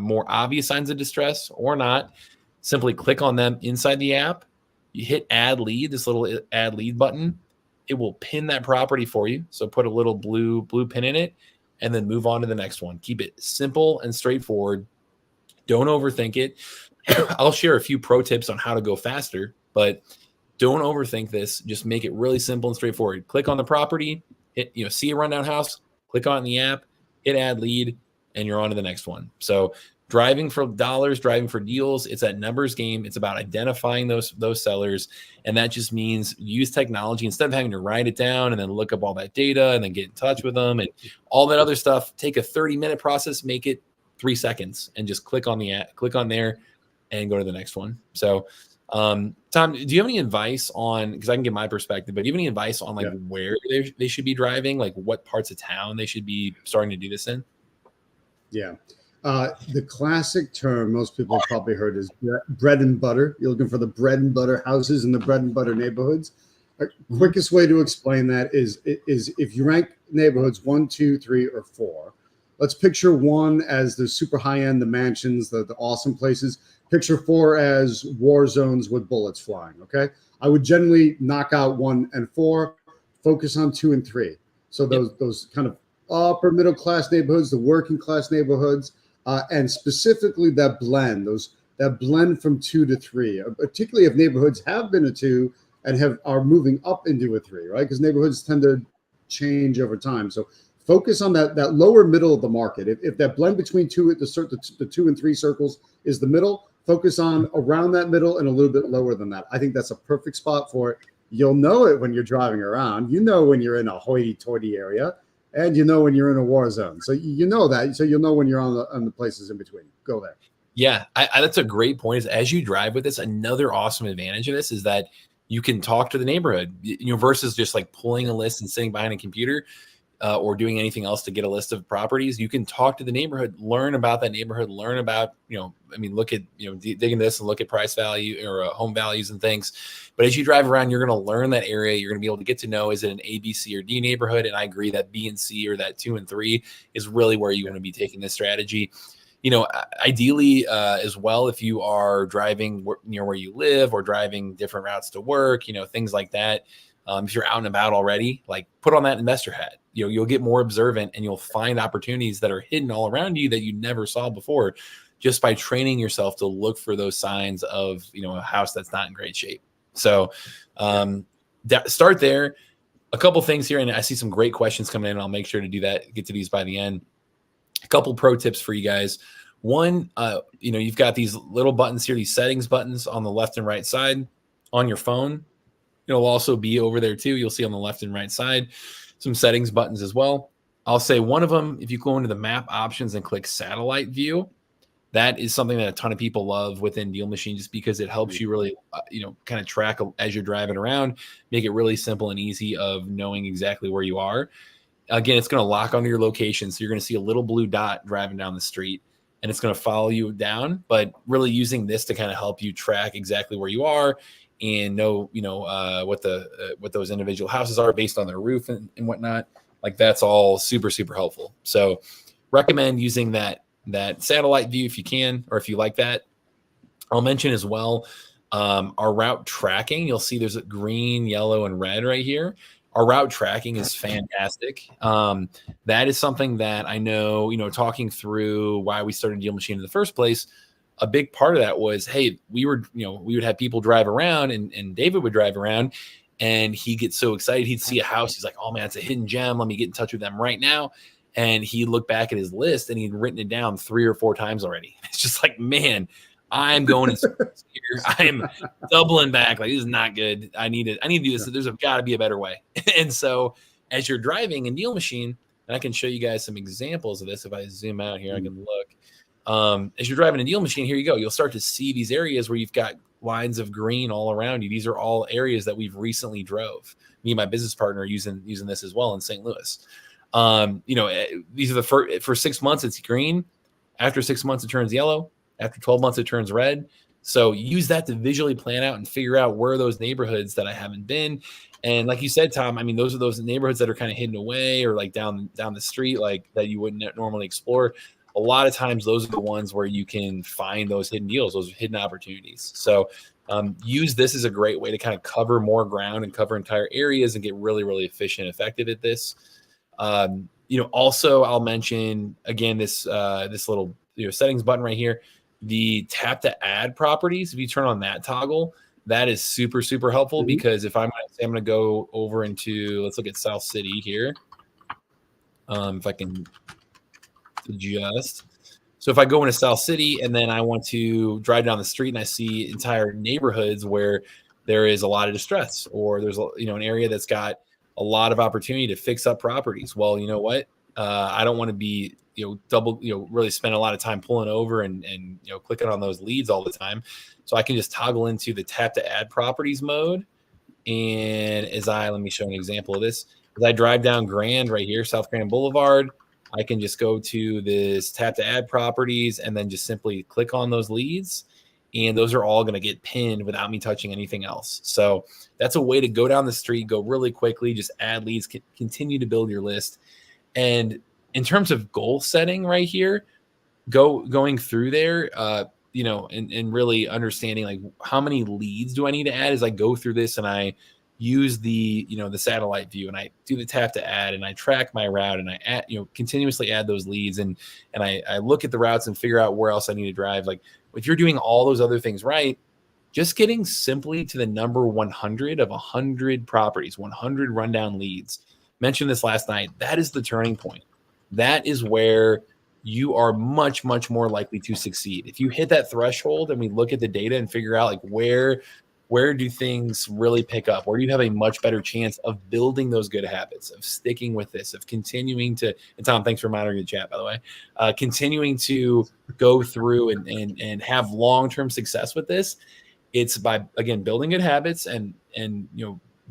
more obvious signs of distress or not. Simply click on them inside the app. You hit add lead, this little add lead button. It will pin that property for you. So put a little blue pin in it and then move on to the next one. Keep it simple and straightforward. Don't overthink it. I'll share a few pro tips on how to go faster, but don't overthink this. Just make it really simple and straightforward. Click on the property, hit, see a rundown house, click on the app, hit add lead, and you're on to the next one. So driving for dollars, driving for deals, it's that numbers game. It's about identifying those sellers. And that just means use technology instead of having to write it down and then look up all that data and then get in touch with them and all that other stuff. Take a 30-minute process, make it 3 seconds, and just click on the app, click on there and go to the next one. So, Tom, do you have any advice on, because I can give my perspective, but do you have any advice on where they should be driving, like what parts of town they should be starting to do this in? Yeah. The classic term most people have probably heard is bread and butter. You're looking for the bread and butter houses in the bread and butter neighborhoods. Quickest way to explain that is if you rank neighborhoods 1, 2, 3, or 4. Let's picture 1 as the super high end, the mansions, the awesome places. Picture 4 as war zones with bullets flying. Okay, I would generally knock out 1 and 4, focus on 2 and 3. So those kind of upper middle class neighborhoods, the working class neighborhoods, and specifically that blend from 2 to 3, particularly if neighborhoods have been a 2 and are moving up into a 3, right? Because neighborhoods tend to change over time. So focus on that lower middle of the market. If that blend between the 2 and 3 circles is the middle, focus on around that middle and a little bit lower than that. I think that's a perfect spot for it. You'll know it when you're driving around. You know when you're in a hoity-toity area, and you know when you're in a war zone. So you know that. So you'll know when you're on the places in between. Go there. Yeah, that's a great point. Is as you drive with this, another awesome advantage of this is that you can talk to the neighborhood, versus just like pulling a list and sitting behind a computer. Or doing anything else to get a list of properties. You can talk to the neighborhood, learn about that neighborhood, learn about, look at, dig into this and look at price value or home values and things. But as you drive around, you're going to learn that area. You're going to be able to get to know, is it an A, B, C, or D neighborhood? And I agree that B and C or that 2 and 3 is really where you want to be taking this strategy. Ideally, as well, if you are driving near where you live or driving different routes to work, things like that. If you're out and about already, like put on that investor hat. You'll get more observant and you'll find opportunities that are hidden all around you that you never saw before, just by training yourself to look for those signs of a house that's not in great shape. So start there. A couple things here, and I see some great questions coming in. I'll make sure to do that, get to these by the end. A couple pro tips for you guys. One, you've got these little buttons here, these settings buttons on the left and right side on your phone. It'll also be over there too. You'll see on the left and right side some settings buttons as well. I'll say one of them, if you go into the map options and click satellite view, that is something that a ton of people love within DealMachine, just because it helps you really, kind of track as you're driving around, make it really simple and easy of knowing exactly where you are. Again, it's going to lock onto your location. So you're going to see a little blue dot driving down the street, and it's going to follow you down, but really using this to kind of help you track exactly where you are and know, what those individual houses are based on their roof and whatnot. Like, that's all super, super helpful. So recommend using that satellite view if you can, or if you like that. I'll mention as well, our route tracking. You'll see there's a green, yellow, and red right here. Our route tracking is fantastic. That is something that I know, talking through why we started DealMachine in the first place, a big part of that was, hey, we would have people drive around, and David would drive around, and he'd get so excited. He'd see a house. He's like, oh man, it's a hidden gem. Let me get in touch with them right now. And he'd look back at his list, and he'd written it down 3 or 4 times already. It's just like, man, I'm going in circles here. I'm doubling back. Like, this is not good. I need to do this. There's got to be a better way. And so as you're driving in DealMachine, and I can show you guys some examples of this. If I zoom out here, I can look. As you're driving in DealMachine, here you go. You'll start to see these areas where you've got lines of green all around you. These are all areas that we've recently drove. Me and my business partner are using this as well in St. Louis. These are the for 6 months, it's green. After 6 months, it turns yellow. After 12 months, it turns red. So use that to visually plan out and figure out where are those neighborhoods that I haven't been. And like you said, Tom, I mean, those are those neighborhoods that are kind of hidden away, or like down the street, like that you wouldn't normally explore. A lot of times, those are the ones where you can find those hidden deals, those hidden opportunities. So use this as a great way to kind of cover more ground and cover entire areas and get really, really efficient and effective at this. Also, I'll mention again this little settings button right here, the tap to add properties. If you turn on that toggle, that is super, super helpful, because if I'm going to go over into, let's look at South City here. If I can adjust. So if I go into South City and then I want to drive down the street and I see entire neighborhoods where there is a lot of distress, or there's an area that's got a lot of opportunity to fix up properties. Well, you know what? I don't want to be, really spend a lot of time pulling over and clicking on those leads all the time. So I can just toggle into the tap to add properties mode. And let me show an example of this. As I drive down Grand right here, South Grand Boulevard, I can just go to this tap to add properties and then just simply click on those leads. And those are all going to get pinned without me touching anything else. So that's a way to go down the street, go really quickly, just add leads, continue to build your list. And in terms of goal setting right here, going through there, and really understanding like how many leads do I need to add as I go through this, and I use the satellite view, and I do the tap to add, and I track my route, and I continuously add those leads, and I look at the routes and figure out where else I need to drive. Like, if you're doing all those other things right, just getting simply to the number 100 of 100 properties, 100 rundown leads. Mentioned this last night. That is the turning point. That is where you are much, much more likely to succeed. If you hit that threshold and we look at the data and figure out like where do things really pick up, where do you have a much better chance of building those good habits, of sticking with this, of continuing to, and Tom, thanks for monitoring the chat, by the way, continuing to go through and have long-term success with this. It's by, again, building good habits and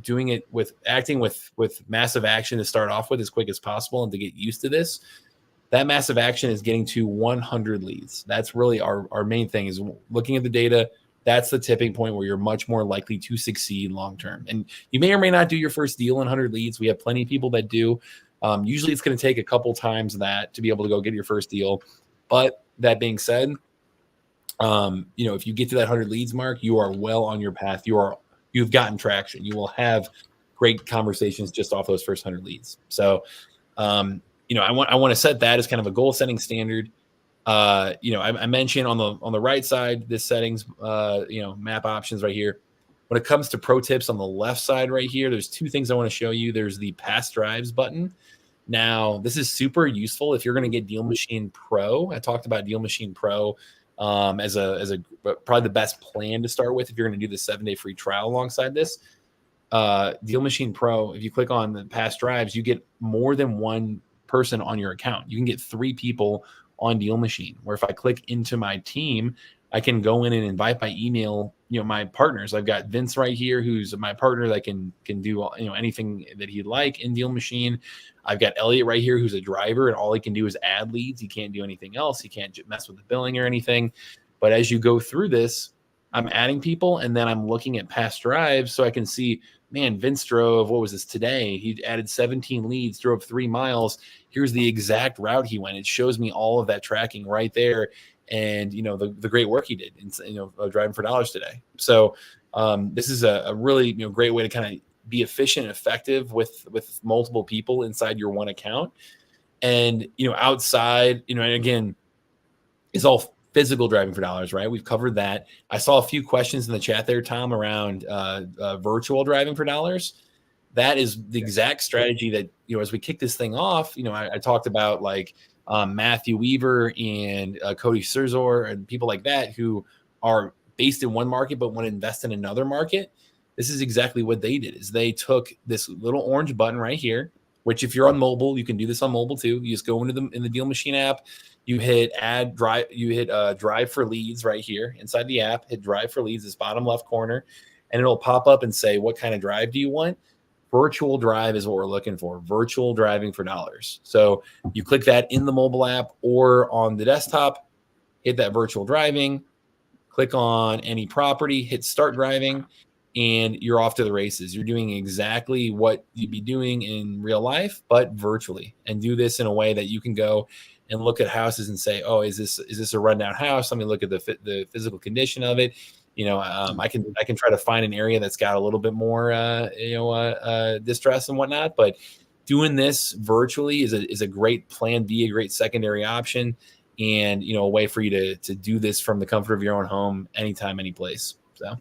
doing it acting with massive action to start off with as quick as possible and to get used to this. That massive action is getting to 100 leads. That's really our main thing, is looking at the data. That's the tipping point where you're much more likely to succeed long-term. And you may or may not do your first deal in 100 leads. We have plenty of people that do. Usually it's going to take a couple times that to be able to go get your first deal. But that being said, if you get to that 100 leads mark, you are well on your path. You've gotten traction. You will have great conversations just off those first 100 leads. So, I want to set that as kind of a goal setting standard. I mentioned on the right side, this settings, map options right here. When it comes to pro tips on the left side right here, there's 2 things I want to show you. There's the past drives button. Now, this is super useful if you're going to get DealMachine Pro. I talked about DealMachine Pro as probably the best plan to start with if you're going to do the 7-day free trial alongside this. DealMachine Pro, if you click on the past drives, you get more than one person on your account. You can get 3 people on DealMachine, where if I click into my team, I can go in and invite by email, my partners. I've got Vince right here, who's my partner that can do, anything that he'd like in DealMachine. I've got Elliot right here, who's a driver, and all he can do is add leads. He can't do anything else. He can't mess with the billing or anything. But as you go through this, I'm adding people, and then I'm looking at past drives so I can see, man, Vince drove, what was this today? He added 17 leads, drove 3 miles. Here's the exact route he went. It shows me all of that tracking right there. And, the great work he did, driving for dollars today. So this is a really, great way to kind of be efficient and effective with multiple people inside your one account. And, outside, and again, it's all physical driving for dollars, right? We've covered that. I saw a few questions in the chat there, Tom, around virtual driving for dollars. That is the exact strategy that, as we kick this thing off, I talked about like Matthew Weaver and Cody Serzor and people like that who are based in one market but want to invest in another market. This is exactly what they did. Is they took this little orange button right here, which if you're on mobile, you can do this on mobile too. You just go into the DealMachine app, you hit drive for leads right here inside the app, hit drive for leads, this bottom left corner, and it'll pop up and say, what kind of drive do you want? Virtual drive is what we're looking for. Virtual driving for dollars. So you click that in the mobile app or on the desktop, hit that virtual driving, click on any property, hit start driving, and you're off to the races. You're doing exactly what you'd be doing in real life, but virtually, and do this in a way that you can go and look at houses and say, oh, is this a rundown house? Let me look at the physical condition of it. I can try to find an area that's got a little bit more, distress and whatnot. But doing this virtually is a great plan B, a great secondary option, and a way for you to do this from the comfort of your own home, anytime, any place. So,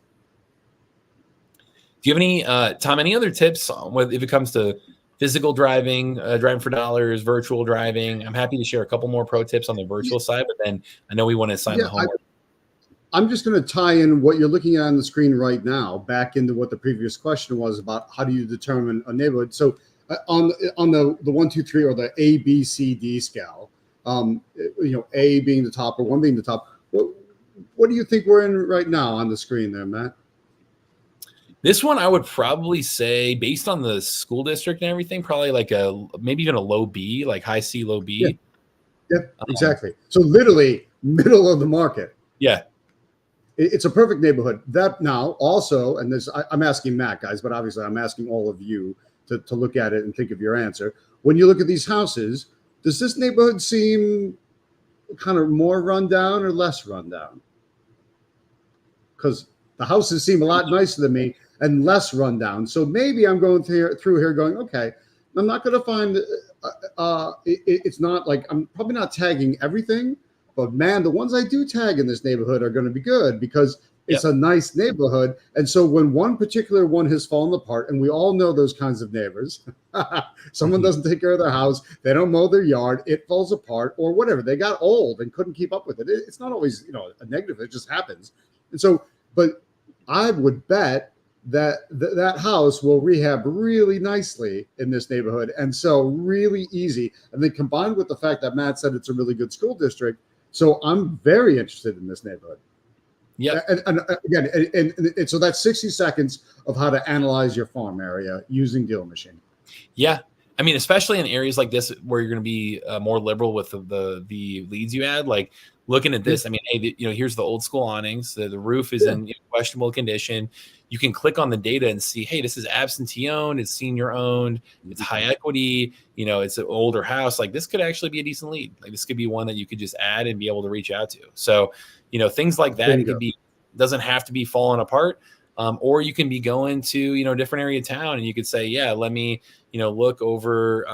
do you have any, Tom? Any other tips if it comes to physical driving, driving for dollars, virtual driving? I'm happy to share a couple more pro tips on the virtual side, but then I know we want to assign the homework. I'm just going to tie in what you're looking at on the screen right now back into what the previous question was about. How do you determine a neighborhood? So on the 1, 2, 3 or the A, B, C, D scale, A being the top or 1 being the top. What do you think we're in right now on the screen there, Matt? This one, I would probably say, based on the school district and everything, probably like maybe even a low B, like high C, low B. Yeah, exactly. So literally middle of the market. Yeah. It's a perfect neighborhood. That now also, and this I'm asking Matt, guys, but obviously I'm asking all of you to look at it and think of your answer. When you look at these houses, does this neighborhood seem kind of more rundown or less rundown? Because the houses seem a lot nicer than me and less rundown. So maybe I'm going through here going, okay, I'm not going to find, it's not like, I'm probably not tagging everything, but man, the ones I do tag in this neighborhood are going to be good because it's a nice neighborhood. And so when one particular one has fallen apart, and we all know those kinds of neighbors, someone doesn't take care of their house, they don't mow their yard, it falls apart or whatever. They got old and couldn't keep up with it. It's not always, a negative. It just happens. And so, but I would bet that house will rehab really nicely in this neighborhood. And so really easy. And then combined with the fact that Matt said it's a really good school district. So I'm very interested in this neighborhood. Yeah. And again, and so that's 60 seconds of how to analyze your farm area using DealMachine. Yeah. I mean, especially in areas like this where you're going to be more liberal with the leads you add, like looking at this, I mean, hey, here's the old school awnings. The roof is in questionable condition. You can click on the data and see, hey, this is absentee owned, it's senior owned, it's high equity, it's an older house. Like this could actually be a decent lead. Like this could be one that you could just add and be able to reach out to. So, things like that, doesn't have to be falling apart. Or you can be going to, different area of town and you could say, yeah, let me, look over,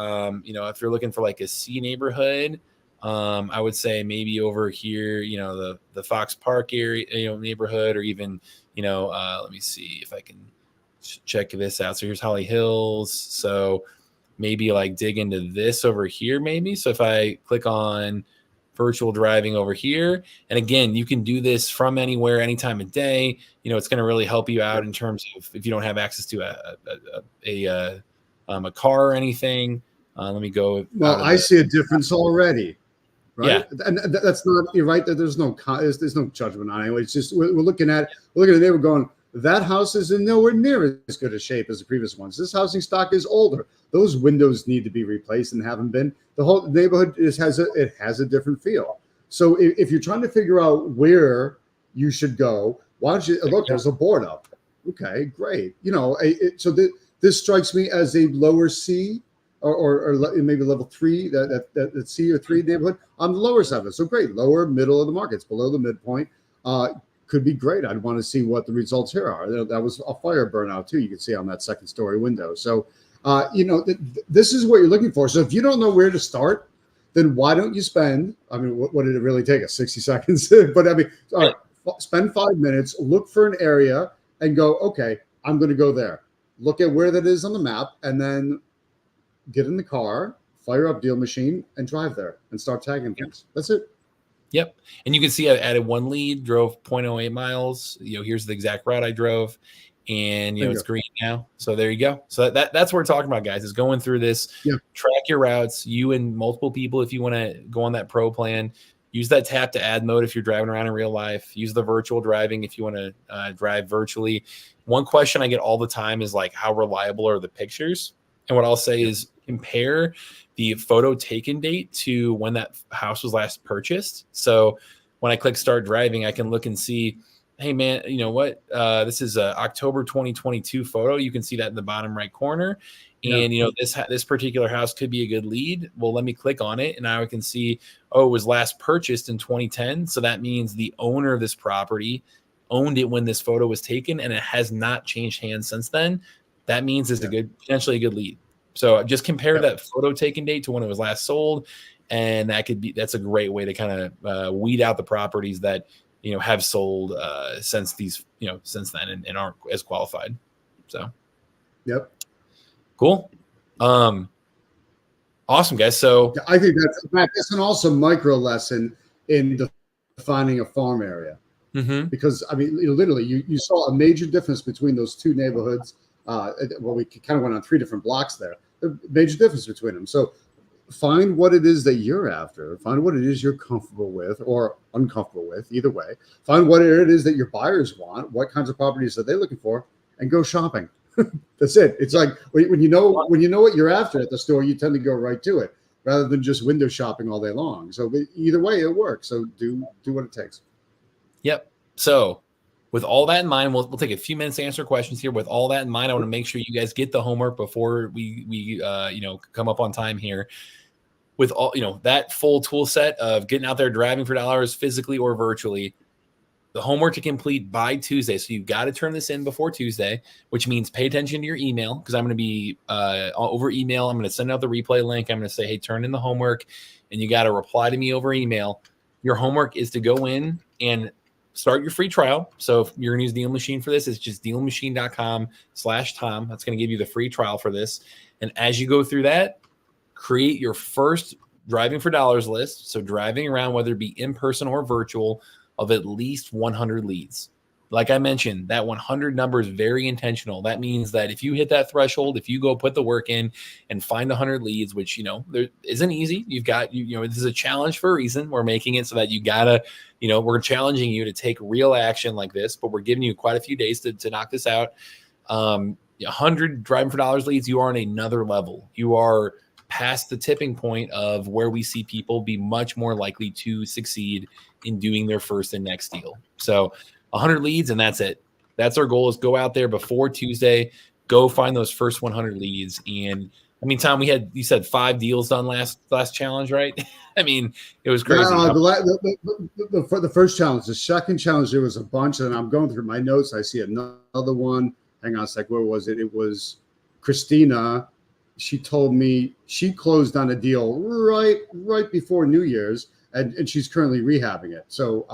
if you're looking for like a C neighborhood, I would say maybe over here, the Fox Park area, neighborhood, or even, let me see if I can check this out. So here's Holly Hills. So maybe like dig into this over here, maybe. So if I click on virtual driving over here, and again, you can do this from anywhere, any time of day. It's going to really help you out in terms of if you don't have access to a car or anything. Let me go. Well, I see a difference already. right? Yeah. And that's not, you're right, that there's no judgment on it. It's just we're looking at a neighbor going, that house is in nowhere near as good a shape as the previous ones. This housing stock is older. Those windows need to be replaced and haven't been. The whole neighborhood has a different feel. So if you're trying to figure out where you should go, why don't you look? There's a board up. Okay, great. So this strikes me as a lower C or maybe level 3, that C or 3 neighborhood on the lower side of it. So great, lower middle of the market. It's below the midpoint. Could be great. I'd want to see what the results here are. That was a fire burnout too. You can see on that second story window. So, this is what you're looking for. So if you don't know where to start, then why don't you spend, I mean, what did it really take us? 60 seconds. But I mean, all right, spend 5 minutes, look for an area and go, okay, I'm going to go there. Look at where that is on the map and then get in the car, fire up DealMachine and drive there and start tagging things. That's it. Yep. And you can see I added 1 lead, drove 0.08 miles. Here's the exact route I drove. And, it's green now. So there you go. So that's what we're talking about, guys, is going through this, track your routes, you and multiple people. If you want to go on that pro plan, use that tap to add mode if you're driving around in real life, use the virtual driving if you want to drive virtually. One question I get all the time is like, how reliable are the pictures? And what I'll say is compare the photo taken date to when that house was last purchased. So when I click start driving, I can look and see, hey man, you know what? This is a October 2022 photo. You can see that in the bottom right corner. And, this particular house could be a good lead. Well, let me click on it. And now I can see, it was last purchased in 2010. So that means the owner of this property owned it when this photo was taken and it has not changed hands since then. That means it's potentially a good lead. So just compare that photo taken date to when it was last sold. And that's a great way to kind of weed out the properties that, have sold since then and aren't as qualified. So, cool. Awesome, guys. So I think that's an awesome micro lesson in defining a farm area. Because I mean, literally you saw a major difference between those two neighborhoods. We kind of went on 3 different blocks there. A major difference between them. So find what it is that you're after. Find what it is you're comfortable with or uncomfortable with, either way. Find what it is that your buyers want. What kinds of properties are they looking for? And go shopping. That's it. It's like when you know what you're after at the store, you tend to go right to it rather than just window shopping all day long. So either way, it works. So do what it takes. Yep. So with all that in mind, we'll take a few minutes to answer questions here. With all that in mind, I want to make sure you guys get the homework before we come up on time here. With all that full tool set of getting out there driving for dollars physically or virtually, the homework to complete by Tuesday. So you've got to turn this in before Tuesday, which means pay attention to your email because I'm going to be over email. I'm going to send out the replay link. I'm going to say, hey, turn in the homework, and you got to reply to me over email. Your homework is to go in and start your free trial. So if you're going to use DealMachine for this, it's just dealmachine.com/Tom. That's going to give you the free trial for this. And as you go through that, create your first driving for dollars list. So driving around, whether it be in person or virtual, of at least 100 leads. Like I mentioned, that 100 number is very intentional. That means that if you hit that threshold, if you go put the work in and find 100 leads, which, there isn't easy. You've got, this is a challenge for a reason. We're making it so that you gotta, we're challenging you to take real action like this, but we're giving you quite a few days to knock this out. 100 driving for dollars leads, you are on another level. You are past the tipping point of where we see people be much more likely to succeed in doing their first and next deal. So 100 leads, and that's it. That's our goal, is go out there before Tuesday, go find those first 100 leads. And I mean, Tom, you said 5 deals done last challenge, right? I mean, it was crazy. The first challenge. The second challenge, there was a bunch, and I'm going through my notes. I see another one. Hang on a sec. Where was it? It was Christina. She told me she closed on a deal right before New Year's, and she's currently rehabbing it. So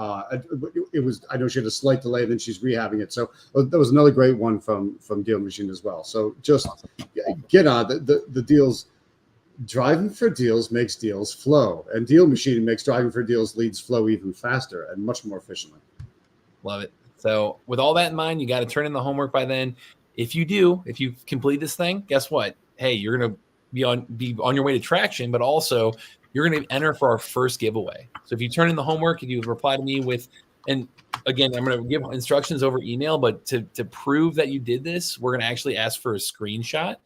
it was, I know she had a slight delay, then she's rehabbing it. So that was another great one from DealMachine as well. So just get on the deals. Driving for deals makes deals flow, and DealMachine makes driving for deals leads flow even faster and much more efficiently. Love it. So with all that in mind, you got to turn in the homework by then. If you complete this thing, guess what? Hey, you're going to be on your way to traction, but also you're going to enter for our first giveaway. So if you turn in the homework, if you reply to me with, and again, I'm going to give instructions over email, but to prove that you did this, we're going to actually ask for a screenshot.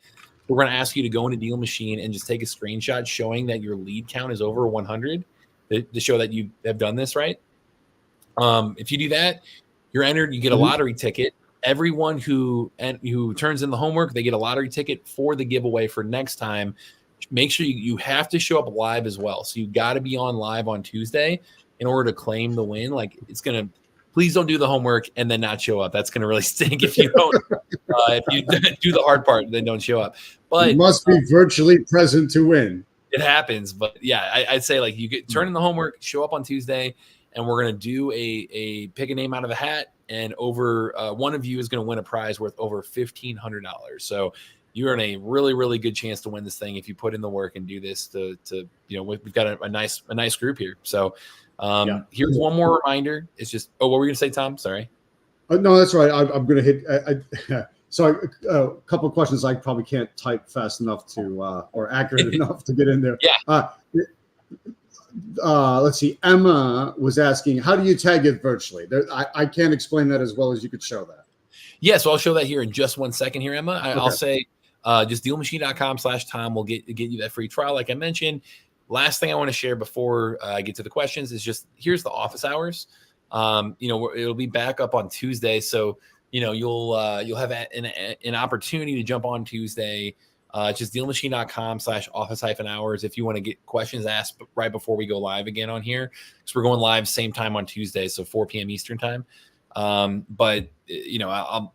We're going to ask you to go into DealMachine and just take a screenshot showing that your lead count is over 100 to show that you have done this right. If you do that, you're entered, you get a lottery ticket. Everyone who turns in the homework, they get a lottery ticket for the giveaway for next time. Make sure you have to show up live as well. So you got to be on live on Tuesday in order to claim the win. Like please don't do the homework and then not show up. That's going to really stink if you don't, if you do the hard part, then don't show up. But you must be virtually present to win. It happens. But yeah, I'd say like you turn in the homework, show up on Tuesday, and we're going to do a pick a name out of a hat. And over one of you is going to win a prize worth over $1,500. So you're in a really, really good chance to win this thing if you put in the work and do this. We've got a nice group here. So here's one more reminder. It's just what were we going to say, Tom? Sorry. No, that's right. I'm going to hit. So a couple of questions I probably can't type fast enough to or accurate enough to get in there. Yeah. Let's see. Emma was asking, how do you tag it virtually? I can't explain that as well as you could show that. Yeah, so I'll show that here in just 1 second here, Emma. I'll say just dealmachine.com/Tom will get you that free trial, like I mentioned. Last thing I want to share before I get to the questions is just here's the office hours. It'll be back up on Tuesday, so you'll have an opportunity to jump on Tuesday. Just dealmachine.com/office-hours if you want to get questions asked right before we go live again on here, because we're going live same time on Tuesday, so 4 p.m. Eastern time. But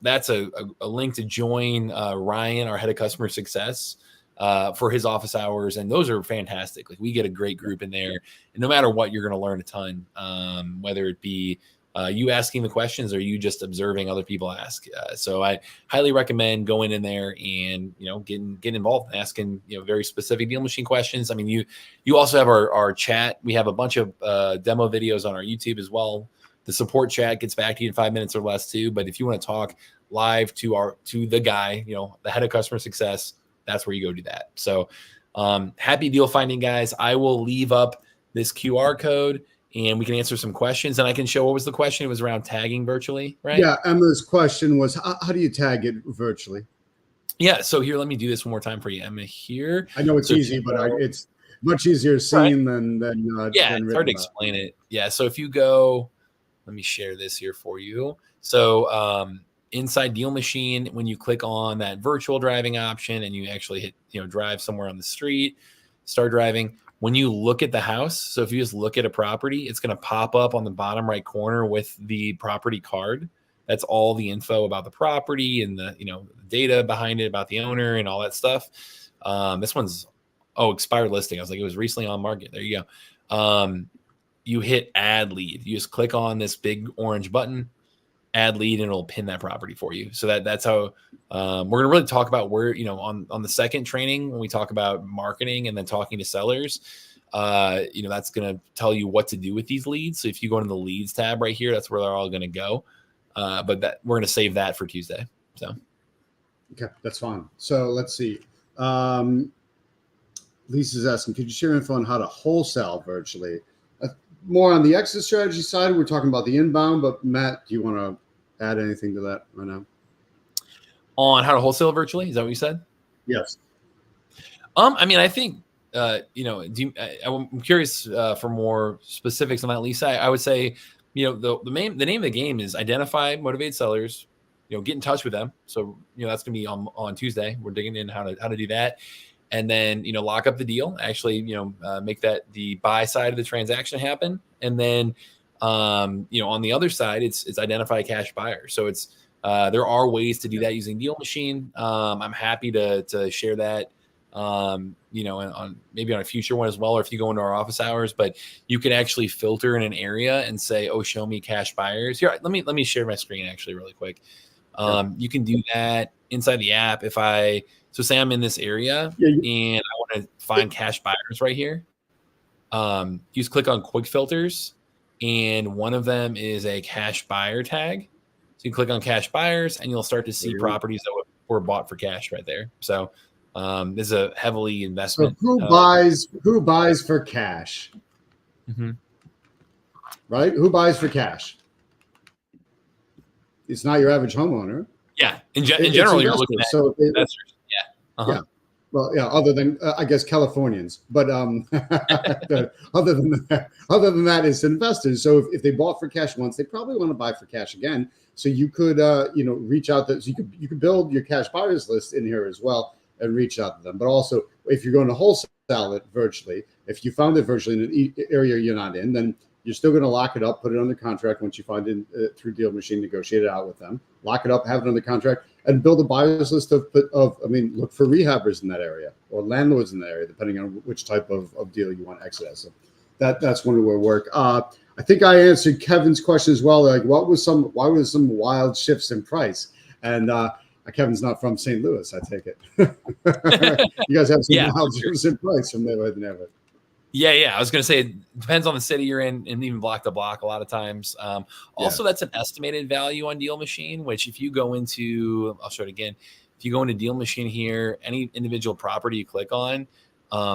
that's a link to join Ryan, our head of customer success, for his office hours, and those are fantastic. Like we get a great group in there, and no matter what, you're going to learn a ton, whether it be you asking the questions or you just observing other people ask. So I highly recommend going in there and getting involved and asking very specific DealMachine questions. I mean, you also have our chat. We have a bunch of demo videos on our YouTube as well. The support chat gets back to you in 5 minutes or less too. But if you want to talk live to the guy, the head of customer success, that's where you go do that. So happy deal finding, guys. I will leave up this QR code and we can answer some questions, and I can show what was the question. It was around tagging virtually, right? Yeah. Emma's question was, how do you tag it virtually? Yeah. So here, let me do this one more time for you, Emma. Here, I know it's easy, but it's much easier seen than it's hard to explain it. Yeah. So if you go, let me share this here for you. So inside DealMachine, when you click on that virtual driving option and you actually hit drive somewhere on the street, start driving. When you look at the house, so if you just look at a property, it's going to pop up on the bottom right corner with the property card. That's all the info about the property and the data behind it about the owner and all that stuff. This one's expired listing. I was like, it was recently on market. There you go. You hit add lead. You just click on this big orange button, add lead, and it'll pin that property for you. So that's how we're going to really talk about where, on the second training, when we talk about marketing and then talking to sellers, that's going to tell you what to do with these leads. So if you go into the leads tab right here, that's where they're all going to go. But we're going to save that for Tuesday. So. Okay, that's fine. So let's see. Lisa's asking, could you share info on how to wholesale virtually? More on the exit strategy side, we're talking about the inbound, but Matt, do you want to add anything to that right now? On how to wholesale virtually? Is that what you said? Yes. I mean, I think, I'm curious for more specifics on that, Lisa. I would say, the name of the game is identify motivated sellers, get in touch with them. So, that's going to be on Tuesday. We're digging in how to do that. And then, lock up the deal, actually, make that the buy side of the transaction happen. And then, on the other side, it's identify cash buyer. So it's, there are ways to do that using DealMachine. I'm happy to share that, on maybe on a future one as well, or if you go into our office hours, but you can actually filter in an area and say, show me cash buyers. Here, let me share my screen actually really quick. You can do that inside the app. So say I'm in this area and I want to find cash buyers right here. You just click on quick filters, and one of them is a cash buyer tag. So you click on cash buyers and you'll start to see properties that were bought for cash right there. So This is a heavily So investment. who buys for cash? Mm-hmm. Right? Who buys for cash? It's not your average homeowner. Yeah, in general, you're looking at investors. Yeah. Uh-huh. Yeah. Well, yeah. Other than I guess Californians, but other than that, it's investors. So if they bought for cash once, they probably want to buy for cash again. So you could reach out to, so you could build your cash buyers list in here as well and reach out to them. But also, if you're going to wholesale it virtually, if you found it virtually in an area you're not in, then you're still going to lock it up, put it under contract once you find it through DealMachine, negotiate it out with them, lock it up, have it under contract, and build a buyers list of look for rehabbers in that area or landlords in that area, depending on which type of deal you want to exit as. So that's one way to work. I think I answered Kevin's question as well. Like, why was some wild shifts in price? And Kevin's not from St. Louis, I take it. You guys have some wild shifts in price from neighborhood to neighborhood. Yeah. I was going to say, it depends on the city you're in, and even block to block a lot of times. Also, that's an estimated value on DealMachine, which if you go into, I'll show it again. If you go into DealMachine here, any individual property you click on,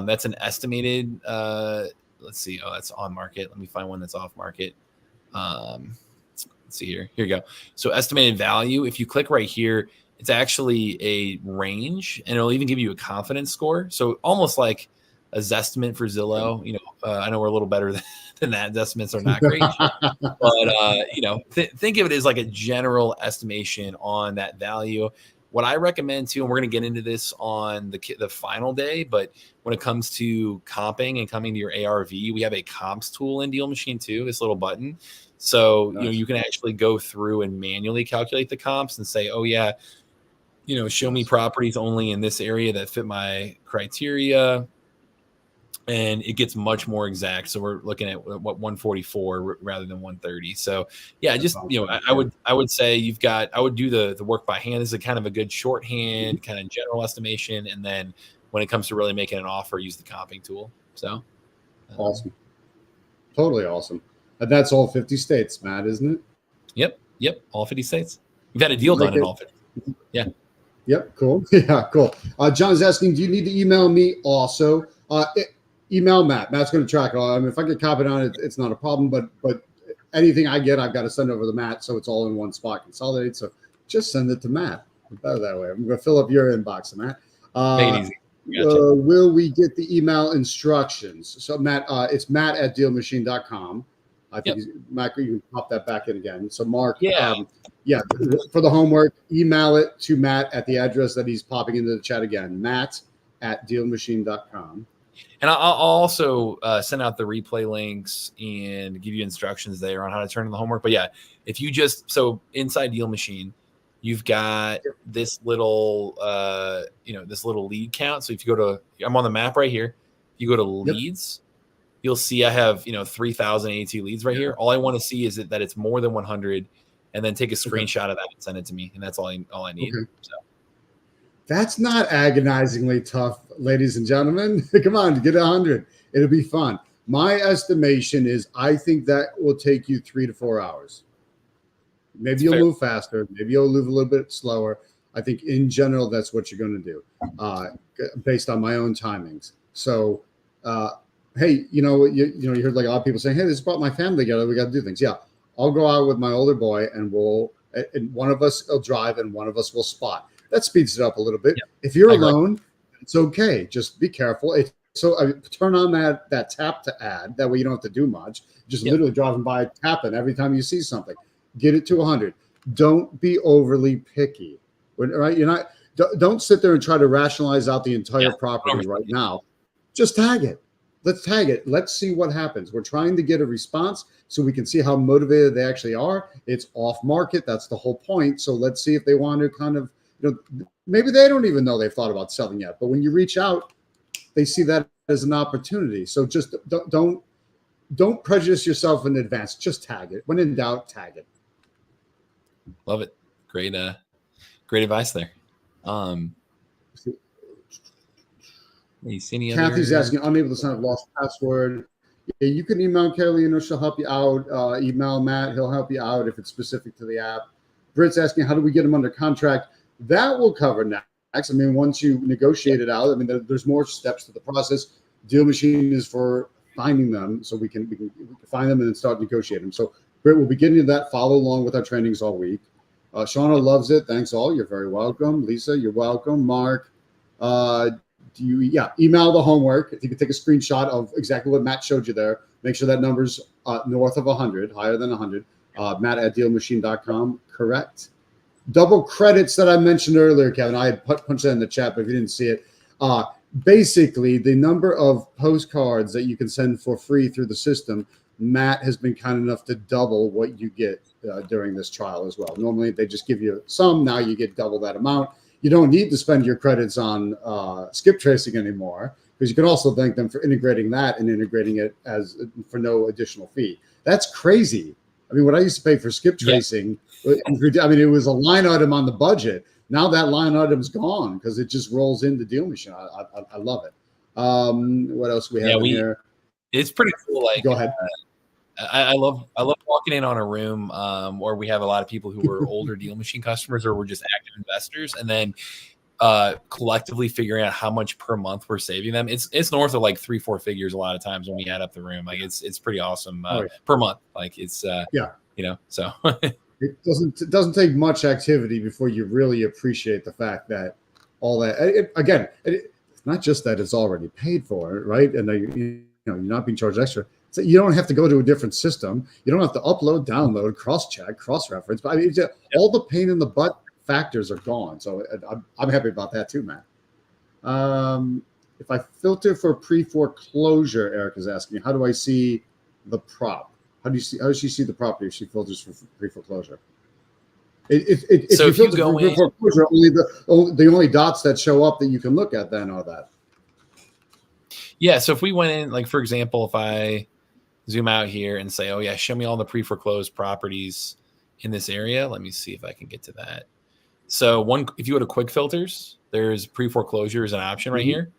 that's an estimated, let's see. Oh, that's on market. Let me find one that's off market. Let's see here. Here you go. So estimated value, if you click right here, it's actually a range, and it'll even give you a confidence score. So almost like a Zestimate for Zillow. I know we're a little better than that. Zestimates are not great, but think of it as like a general estimation on that value. What I recommend too, and we're going to get into this on the final day, but when it comes to comping and coming to your ARV, we have a comps tool in DealMachine too. This little button, so nice. You can actually go through and manually calculate the comps and say, oh yeah, show me properties only in this area that fit my criteria. And it gets much more exact. So we're looking at what 144 rather than 130. So yeah, just I would say I would do the work by hand. This is kind of a good shorthand, kind of general estimation, and then when it comes to really making an offer, use the comping tool. So awesome, totally awesome. And that's all 50 states, Matt, isn't it? Yep, all 50 states. We've had a deal done in all 50. Yeah. Yep. Cool. Yeah. Cool. John's asking, do you need to email me also? Email Matt. Matt's going to track it all. I mean, if I get copied on it, it's not a problem. But anything I get, I've got to send over to Matt, so it's all in one spot, consolidated. So just send it to Matt. Better that way. I'm going to fill up your inbox, Matt. Make it easy. Gotcha. Will we get the email instructions? So Matt, it's matt@dealmachine.com. I think Matt, you can pop that back in again. So Mark, for the homework, email it to Matt at the address that he's popping into the chat again, matt@dealmachine.com. And I'll also send out the replay links and give you instructions there on how to turn in the homework. But yeah, if you so inside DealMachine, you've got this little, this little lead count. So if you go to, I'm on the map right here. If you go to leads, you'll see I have, 3,082 leads right here. All I want to see is that it's more than 100, and then take a screenshot of that and send it to me. And that's all I need. Okay. So. That's not agonizingly tough, ladies and gentlemen. Come on, get 100. It'll be fun. My estimation is I think that will take you 3 to 4 hours. Maybe you'll move faster. Maybe you'll move a little bit slower. I think in general, that's what you're going to do based on my own timings. So, hey, you heard like a lot of people saying, hey, this brought my family together. We got to do things. Yeah, I'll go out with my older boy and one of us will drive and one of us will spot. That speeds it up a little bit. Yep. If you're alone, it's okay. Just be careful. Turn on that tap to add. That way you don't have to do much. Just literally driving by, tapping every time you see something. Get it to 100. Don't be overly picky. Right? You're not. Don't sit there and try to rationalize out the entire property right now. Just tag it. Let's tag it. Let's see what happens. We're trying to get a response so we can see how motivated they actually are. It's off market. That's the whole point. So let's see if they want to kind of. Maybe they don't even know they've thought about selling yet, but when you reach out, they see that as an opportunity. So just don't prejudice yourself in advance. Just tag it. When in doubt, tag it. Love it. Great advice there. Kathy's asking, unable to sign up, lost password. Yeah, you can email Carolina, she'll help you out. Email Matt, he'll help you out if it's specific to the app. Britt's asking, how do we get them under contract? That will cover I mean, once you negotiate it out, I mean, there's more steps to the process. DealMachine is for finding them, so we can find them and then start negotiating. So Britt, we'll be getting to that. Follow along with our trainings all week. Shauna loves it. Thanks all. You're very welcome. Lisa, you're welcome. Mark, email the homework. If you could take a screenshot of exactly what Matt showed you there, make sure that number's north of 100, higher than 100. Matt at dealmachine.com. Correct. Double credits that I mentioned earlier, Kevin. I had punched that in the chat, but if you didn't see it, basically the number of postcards that you can send for free through the system, Matt has been kind enough to double what you get during this trial as well. Normally they just give you some. Now you get double that amount. You don't need to spend your credits on skip tracing anymore, because you can also thank them for integrating that and integrating it as for no additional fee. That's crazy. I mean, what I used to pay for skip tracing, I mean, it was a line item on the budget. Now that line item's gone because it just rolls into DealMachine. I love it. What else we have in here? It's pretty cool. Like, go ahead. I love walking in on a room where we have a lot of people who are older DealMachine customers or we're just active investors, and then collectively figuring out how much per month we're saving them. It's north of like 3-4 figures a lot of times when we add up the room. Like it's pretty awesome per month. Like it's so it doesn't take much activity before you really appreciate the fact that all that it's not just that it's already paid for, right? And you're not being charged extra. So you don't have to go to a different system. You don't have to upload, download, cross-check, cross-reference. But I mean, all the pain in the butt factors are gone. So I'm happy about that too, Matt. If I filter for pre-foreclosure, Eric is asking, how do I see the prop? How does she see the property if she filters for pre-foreclosure? If you go for pre-foreclosure, the only dots that show up that you can look at then are that. Yeah. So if we went in, like, for example, if I zoom out here and say, oh yeah, show me all the pre-foreclosed properties in this area. Let me see if I can get to that. So if you go to quick filters, there's pre-foreclosure as an option right here.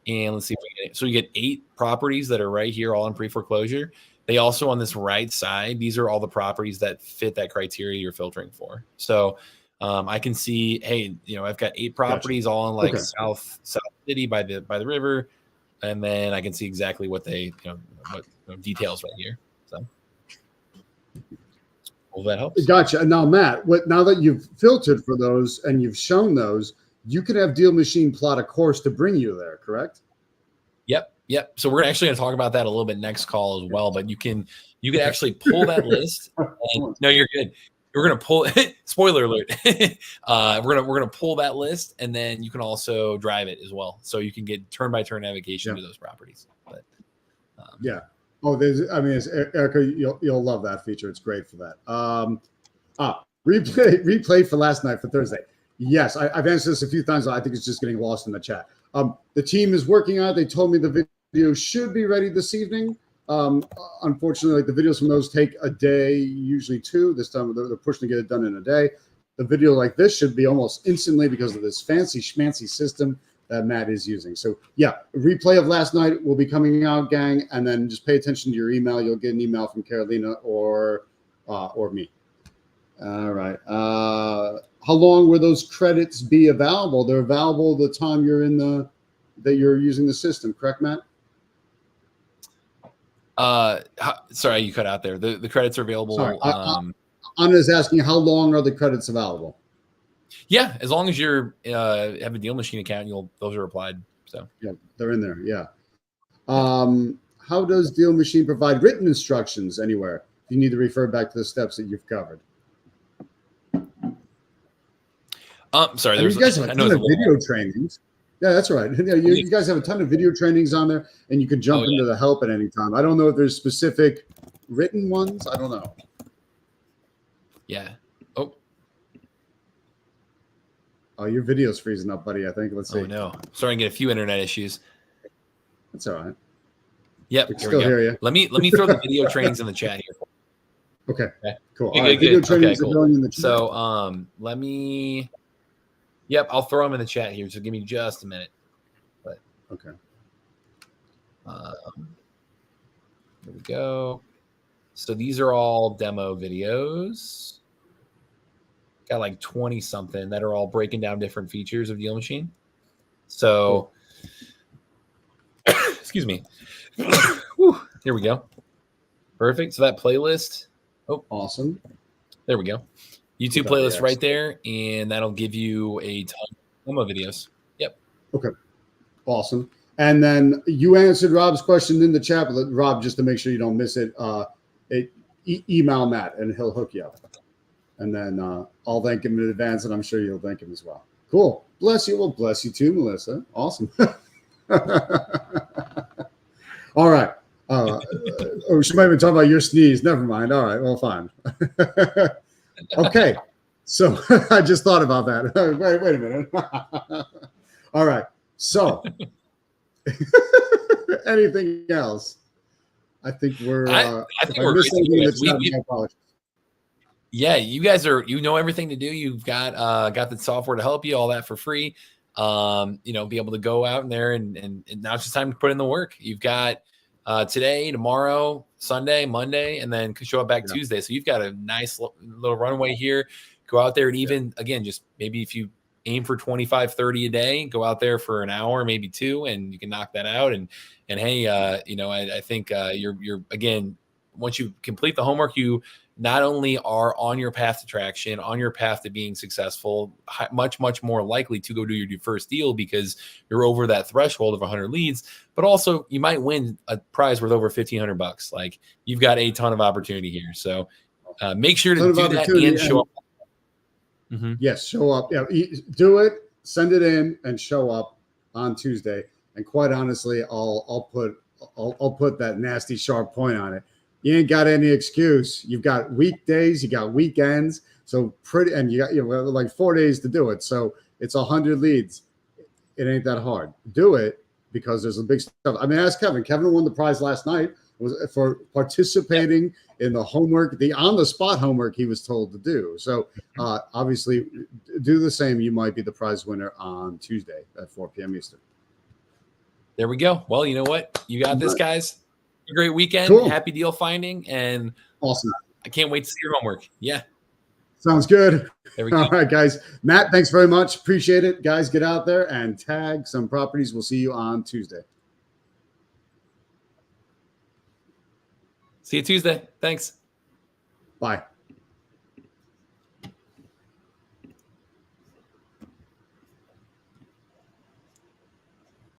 And let's see if we get it. So you get 8 properties that are right here, all in pre-foreclosure. They also, on this right side, these are all the properties that fit that criteria you're filtering for. So I can see, hey, I've got 8 properties all in like South City by the river. And then I can see exactly what they, what details right here. So well, that helps. Gotcha. And now, Matt, now that you've filtered for those and you've shown those, you could have DealMachine plot a course to bring you there, correct? Yep. So we're actually going to talk about that a little bit next call as well. But you can actually pull that list. No, you're good. We're going to pull. Spoiler alert. We're gonna pull that list, and then you can also drive it as well, so you can get turn-by-turn navigation to those properties. But yeah. Oh, Erica, you'll love that feature. It's great for that. Replay for last night for Thursday. Yes, I've answered this a few times. I think it's just getting lost in the chat. The team is working on it. They told me the video should be ready this evening. Unfortunately, like the videos from those take a day, usually 2. This time they're pushing to get it done in a day. The video like this should be almost instantly because of this fancy schmancy system that Matt is using. So yeah, a replay of last night will be coming out, gang, and then just pay attention to your email. You'll get an email from Carolina or me. All right. How long will those credits be available? They're available the time you're you're using the system, correct, Matt? Sorry, you cut out there. The credits are available. Sorry, Anna is asking, how long are the credits available? Yeah, as long as you're have a DealMachine account, those are applied. So yeah, they're in there. Yeah. How does DealMachine provide written instructions anywhere? You need to refer back to the steps that you've covered. Sorry, you guys have a ton of video trainings. Yeah, that's right. You guys have a ton of video trainings on there, and you can jump into the help at any time. I don't know if there's specific written ones. I don't know. Yeah. Oh, your video's freezing up, buddy. I think. Let's see. Oh no, starting to get a few internet issues. That's all right. Yep. We still hear you. Let me throw the video trainings in the chat here. Okay. Cool. All right. Video trainings are going in the chat. So let me. Yep, I'll throw them in the chat here. So give me just a minute. But okay. Here we go. So these are all demo videos. got like 20 something that are all breaking down different features of DealMachine. So, excuse me. Whew, here we go. Perfect. So that playlist. Oh, Awesome. there we go. YouTube playlist right there, and that'll give you a ton of videos. Yep. Okay. Awesome. And then you answered Rob's question in the chat, but Rob, just to make sure you don't miss it, email Matt and he'll hook you up. And then I'll thank him in advance, and I'm sure you'll thank him as well. Cool. Bless you. Well, bless you too, Melissa. Awesome. All right. Oh, she might have been talking about your sneeze. Never mind. All right. Well, fine. Okay. So I just thought about that. Wait a minute. All right. So anything else? I think we're. I think we're great. Yeah, you guys know everything to do. You've got the software to help you, all that for free. Be able to go out in there and now it's just time to put in the work. You've got today, tomorrow, Sunday, Monday, and then show up back Tuesday. So you've got a nice little runway here. Go out there and even again, just maybe if you aim for 25, 30 a day, go out there for an hour, maybe 2, and you can knock that out. And hey, I think you're again, once you complete the homework, you not only are on your path to traction, on your path to being successful, much, much more likely to go do your first deal because you're over that threshold of 100 leads, but also you might win a prize worth over $1,500. Like you've got a ton of opportunity here. So make sure to do that and show up. Mm-hmm. Yes, show up. Yeah, do it, send it in, and show up on Tuesday. And quite honestly, I'll put that nasty sharp point on it. You ain't got any excuse. You've got weekdays, you got weekends, and you got like 4 days to do it. So it's 100 leads. It ain't that hard. Do it because there's a big stuff. I mean, ask Kevin. Kevin won the prize last night for participating in the homework, the on-the-spot homework he was told to do. So obviously, do the same. You might be the prize winner on Tuesday at 4 p.m. Eastern. There we go. Well, you know what? You got this, guys. A great weekend. Cool. Happy deal finding, and awesome. I can't wait to see your homework. Yeah. Sounds good. There we go. All right, guys. Matt, thanks very much. Appreciate it. Guys, get out there and tag some properties. We'll see you on Tuesday. See you Tuesday. Thanks. Bye.